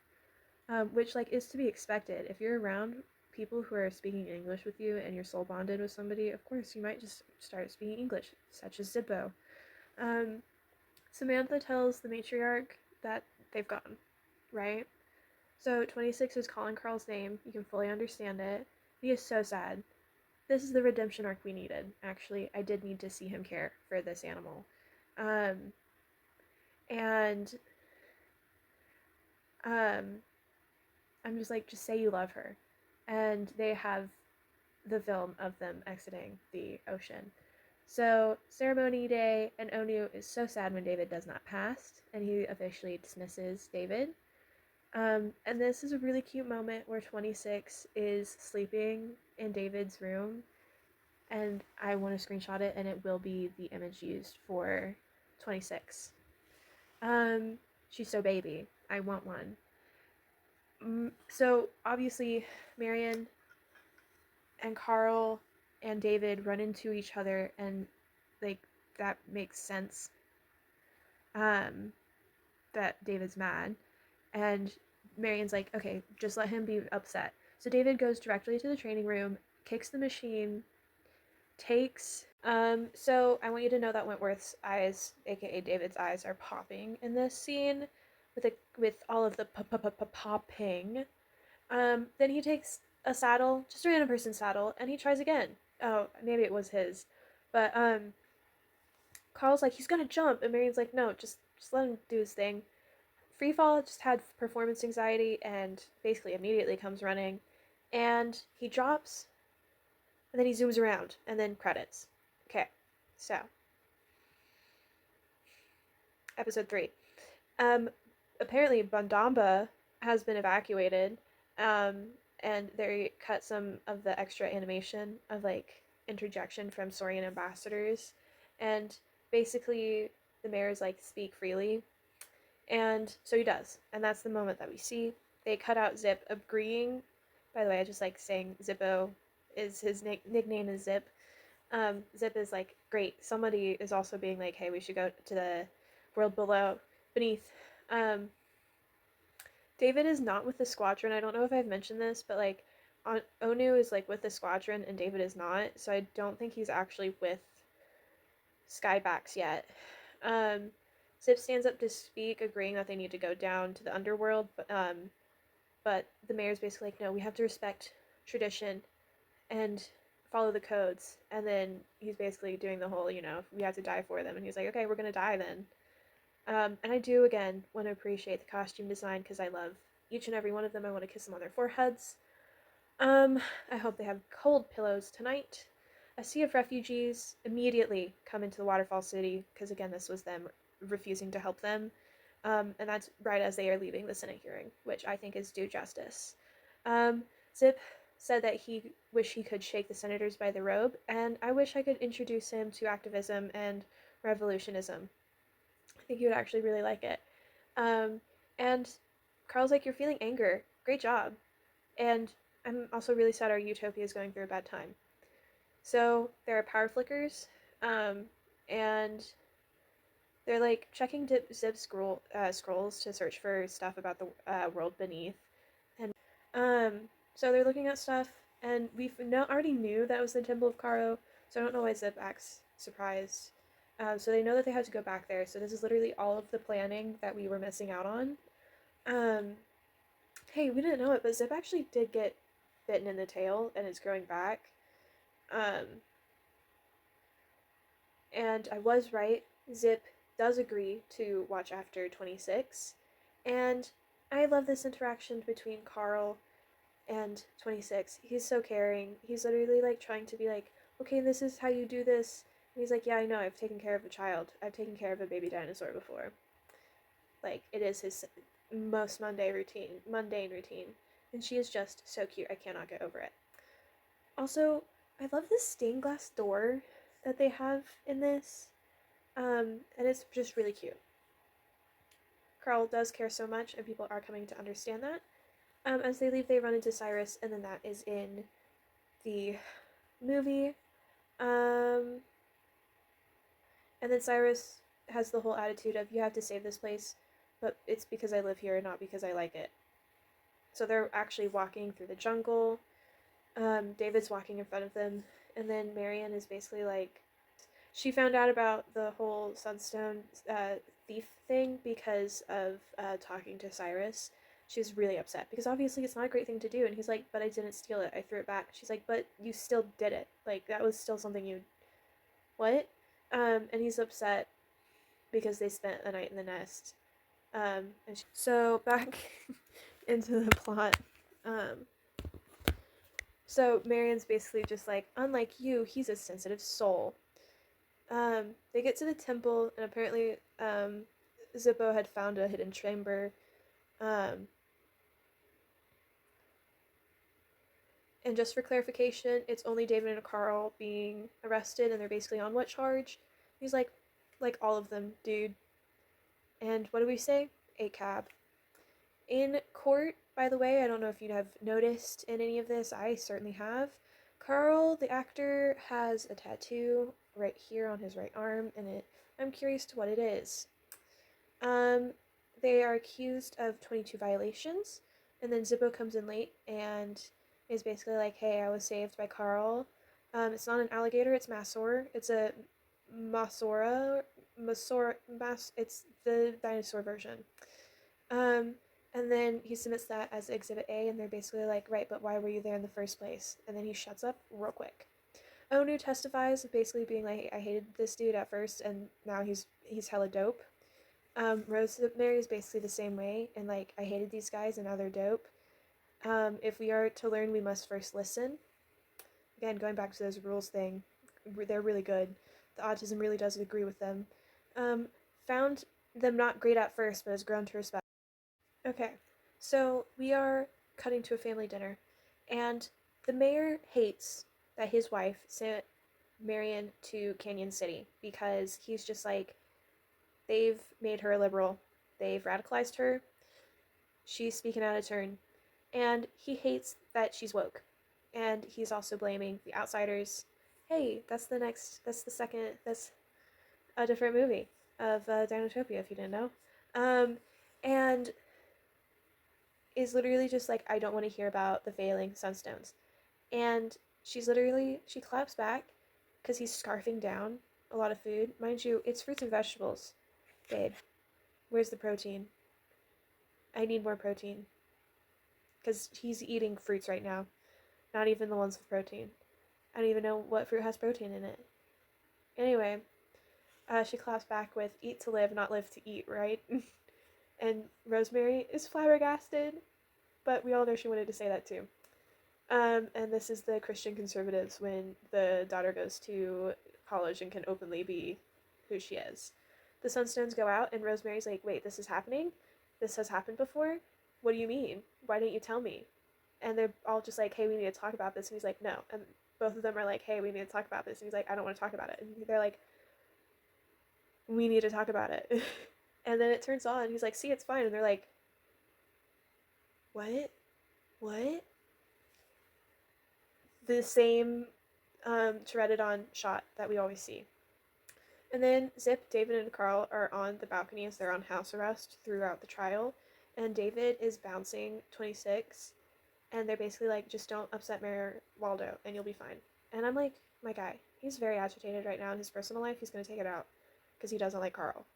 which like is to be expected. If you're around people who are speaking English with you and you're soul bonded with somebody, of course you might just start speaking English, such as Zippo. Samantha tells the matriarch that they've gone, right? So 26 is calling Carl's name. You can fully understand it. He is so sad. This is the redemption arc we needed. Actually, I did need to see him care for this animal. And I'm just like, just say you love her. And they have the film of them exiting the ocean. So, ceremony day, and Onu is so sad when David does not pass, and he officially dismisses David. And this is a really cute moment where 26 is sleeping in David's room, and I want to screenshot it, and it will be the image used for 26. She's so baby. I want one. So obviously, Marion and Carl and David run into each other, and like that makes sense. That David's mad, and Marian's like, okay, just let him be upset. So David goes directly to the training room, kicks the machine, takes. So I want you to know that Wentworth's eyes, aka David's eyes, are popping in this scene, with all of the popping. Then he takes a saddle, just a random person's saddle, and he tries again. Oh, maybe it was his, but Carl's like, he's gonna jump, and Marian's like, no, just let him do his thing. Freefall just had performance anxiety and basically immediately comes running, and he drops, and then he zooms around, and then credits. Okay, so episode 3. Um, Apparently Bandamba has been evacuated, um, and they cut some of the extra animation of like interjection from Saurian ambassadors, and basically the mayor's like speak freely, and so he does, and that's the moment that we see. They cut out Zip agreeing. By the way, I just like saying Zippo is his nickname is Zip. Zip is like great. Somebody is also being like, hey, we should go to the world beneath. Um, David is not with the squadron. I don't know if I've mentioned this, but like, Onu is like with the squadron and David is not. So I don't think he's actually with Skybacks yet. Um, Zip stands up to speak, agreeing that they need to go down to the underworld, but the mayor's basically like, no, we have to respect tradition and follow the codes. And then he's basically doing the whole, we have to die for them. And he's like, okay, we're gonna die then. And I do again want to appreciate the costume design because I love each and every one of them. I want to kiss them on their foreheads. I hope they have cold pillows tonight. A sea of refugees immediately come into the waterfall city because again, this was them refusing to help them. And that's right as they are leaving the Senate hearing, which I think is due justice. Zip said that he wished he could shake the senators by the robe, and I wish I could introduce him to activism and revolutionism. I think he would actually really like it. Um, and Carl's like, you're feeling anger. Great job. And I'm also really sad our utopia is going through a bad time. So there are power flickers, and they're like checking Zip's scrolls to search for stuff about the world beneath. And so they're looking at stuff, and we already knew that was the Temple of Karo, so I don't know why Zip acts surprised. So they know that they have to go back there. So this is literally all of the planning that we were missing out on. Um, hey, we didn't know it, but Zip actually did get bitten in the tail, and it's growing back. Um, and I was right. Zip does agree to watch after 26, and I love this interaction between Carl and 26. He's so caring. He's literally like trying to be like, okay, this is how you do this. And he's like, yeah, I know. I've taken care of a child. I've taken care of a baby dinosaur before. Like it is his most mundane routine, and she is just so cute. I cannot get over it. Also, I love this stained glass door that they have in this, and it's just really cute. Carl does care so much, and people are coming to understand that. As they leave, they run into Cyrus, and then that is in the movie. Um, and then Cyrus has the whole attitude of, you have to save this place, but it's because I live here, not because I like it. So they're actually walking through the jungle. David's walking in front of them, and then Marion is basically like, she found out about the whole Sunstone thief thing because of talking to Cyrus. She's really upset because obviously it's not a great thing to do. And he's like, but I didn't steal it. I threw it back. She's like, but you still did it. Like, that was still something you. What? And he's upset because they spent the night in the nest. So back into the plot. Um, so Marion's basically just like, unlike you, he's a sensitive soul. They get to the temple, and apparently, Zippo had found a hidden chamber. Um, and just for clarification, it's only David and Carl being arrested, and they're basically on what charge? He's like all of them, dude. And what do we say? A cab. In court, by the way, I don't know if you have noticed in any of this, I certainly have. Carl, the actor, has a tattoo right here on his right arm, and I'm curious to what it is. Um, they are accused of 22 violations, and then Zippo comes in late and is basically like, "Hey, I was saved by Carl. It's not an alligator; it's Masor. It's a Masora, It's the dinosaur version." Um, and then he submits that as Exhibit A, and they're basically like, "Right, but why were you there in the first place?" And then he shuts up real quick. Onu testifies, basically being like, "I hated this dude at first, and now he's hella dope." Rosemary is basically the same way, and like, "I hated these guys, and now they're dope. If we are to learn, we must first listen." Again, going back to those rules thing, they're really good. The autism really does agree with them. Um, Found them not great at first, but has grown to respect. Okay, so we are cutting to a family dinner, and the mayor hates that his wife sent Marion to Canyon City because he's just like, they've made her a liberal, they've radicalized her, she's speaking out of turn, and he hates that she's woke. And he's also blaming the outsiders. Hey, that's the second, that's a different movie of Dinotopia, if you didn't know. And is literally just like, "I don't want to hear about the failing Sunstones." And she claps back because he's scarfing down a lot of food. Mind you, it's fruits and vegetables. Babe, where's the protein? I need more protein. Because he's eating fruits right now. Not even the ones with protein. I don't even know what fruit has protein in it. Anyway, she claps back with, "Eat to live, not live to eat," right? And Rosemary is flabbergasted, but we all know she wanted to say that too. And this is the Christian conservatives when the daughter goes to college and can openly be who she is. The Sunstones go out, and Rosemary's like, "Wait, this is happening? This has happened before? What do you mean? Why didn't you tell me?" And they're all just like, "Hey, we need to talk about this." And he's like, "No." And both of them are like, "Hey, we need to talk about this." And he's like, "I don't want to talk about it." And they're like, "We need to talk about it." And then it turns on, and he's like, "See, it's fine." And they're like, "What? What?" The same treaded on shot that we always see. And then Zip, David, and Carl are on the balcony as they're on house arrest throughout the trial. And David is bouncing 26. And they're basically like, "Just don't upset Mayor Waldo and you'll be fine." And I'm like, my guy, he's very agitated right now in his personal life. He's going to take it out because he doesn't like Carl.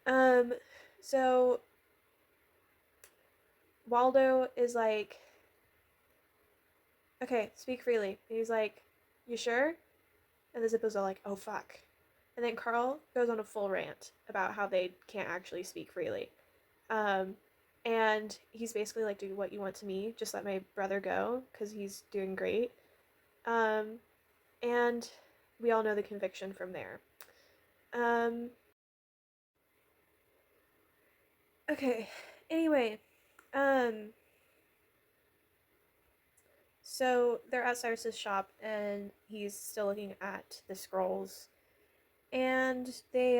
Um, so Waldo is like, "Okay, speak freely." And he's like, "You sure?" And the Zippos are like, "Oh, fuck." And then Carl goes on a full rant about how they can't actually speak freely. Um, and he's basically like, "Do what you want to me. Just let my brother go because he's doing great." Um, and we all know the conviction from there. Um, okay. Anyway, um, so they're at Cyrus's shop, and he's still looking at the scrolls, and they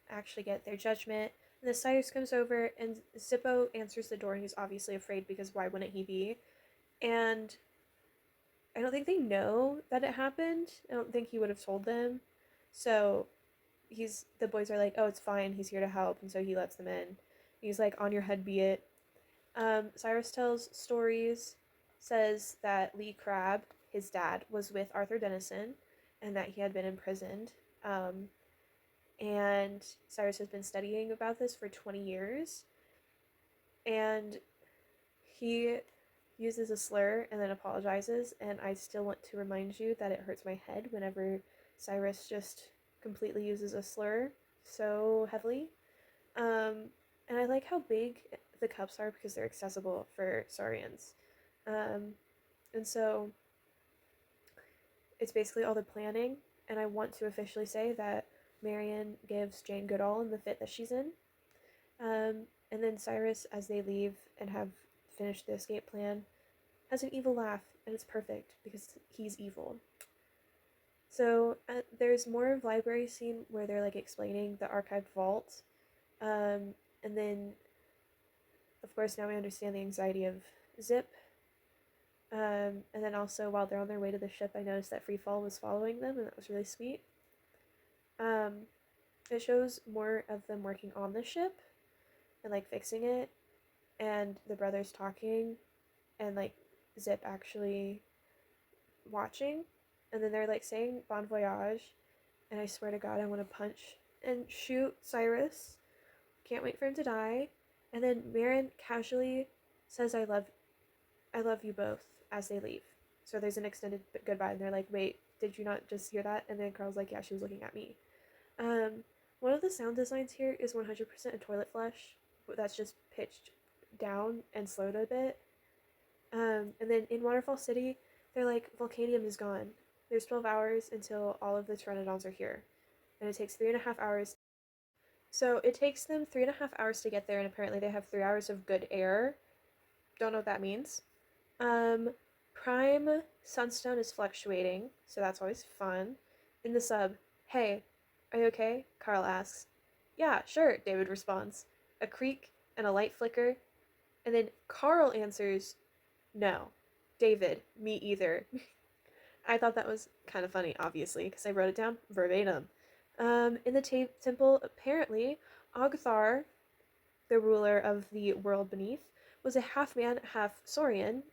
actually get their judgment. And the Cyrus comes over, and Zippo answers the door, and he's obviously afraid because why wouldn't he be? And I don't think they know that it happened. I don't think he would have told them. So the boys are like, "Oh, it's fine. He's here to help," and so he lets them in. He's like, "On your head be it." Cyrus tells stories, says that Lee Crabbe, his dad, was with Arthur Dennison, and that he had been imprisoned. Um, and Cyrus has been studying about this for 20 years, and he uses a slur and then apologizes, and I still want to remind you that it hurts my head whenever Cyrus just completely uses a slur so heavily. And I like how big the cups are because they're accessible for Saurians. Um, and so it's basically all the planning, and I want to officially say that Marion gives Jane Goodall in the fit that she's in. And then Cyrus, as they leave and have finished the escape plan, has an evil laugh, and it's perfect because he's evil. So there's more of library scene where they're like explaining the archived vault, and then of course now we understand the anxiety of Zip. And then also while they're on their way to the ship, I noticed that Freefall was following them, and that was really sweet. It shows more of them working on the ship and like fixing it, and the brothers talking, and like Zip actually watching, and then they're like saying bon voyage, and I swear to God, I want to punch and shoot Cyrus. Can't wait for him to die. And then Marin casually says, I love you both," as they leave. So there's an extended goodbye, and they're like, "Wait, did you not just hear that?" And then Carl's like, "Yeah, she was looking at me." Um, One of the sound designs here is 100% a toilet flush that's just pitched down and slowed a bit. And then in Waterfall City, they're like, Volcanium is gone. There's 12 hours until all of the Pteranodons are here. And it takes 3.5 hours. So it takes them 3.5 hours to get there, and apparently they have 3 hours of good air. Don't know what that means. Um, Prime Sunstone is fluctuating, so that's always fun. In the sub, "Hey, are you okay?" Carl asks. "Yeah, sure," David responds. A creak and a light flicker, and then Carl answers, "No." David, "Me either." I thought that was kind of funny, obviously, because I wrote it down verbatim. In the temple, apparently, Ogthar, the ruler of the world beneath, was a half man, half Saurian,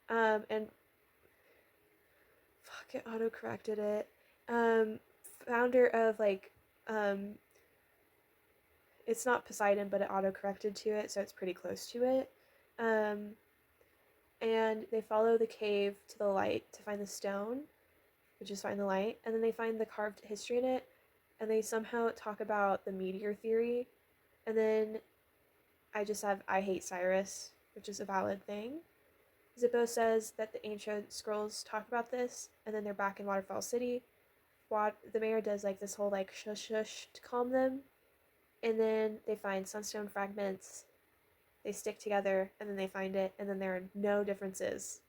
and fuck, it auto corrected it. Um, Founder of like, um, it's not Poseidon, but it auto corrected to it, so it's pretty close to it. Um, and they follow the cave to the light to find the stone, which is find the light, and then they find the carved history in it, and they somehow talk about the meteor theory, and then I just have "I hate Cyrus," which is a valid thing. Zippo says that the ancient scrolls talk about this, and then they're back in Waterfall City. The mayor does like this whole like shush shush to calm them, and then they find sunstone fragments. They stick together, and then they find it, and then there are no differences.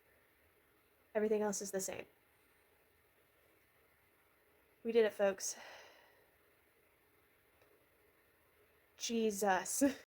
Everything else is the same. We did it, folks. Jesus.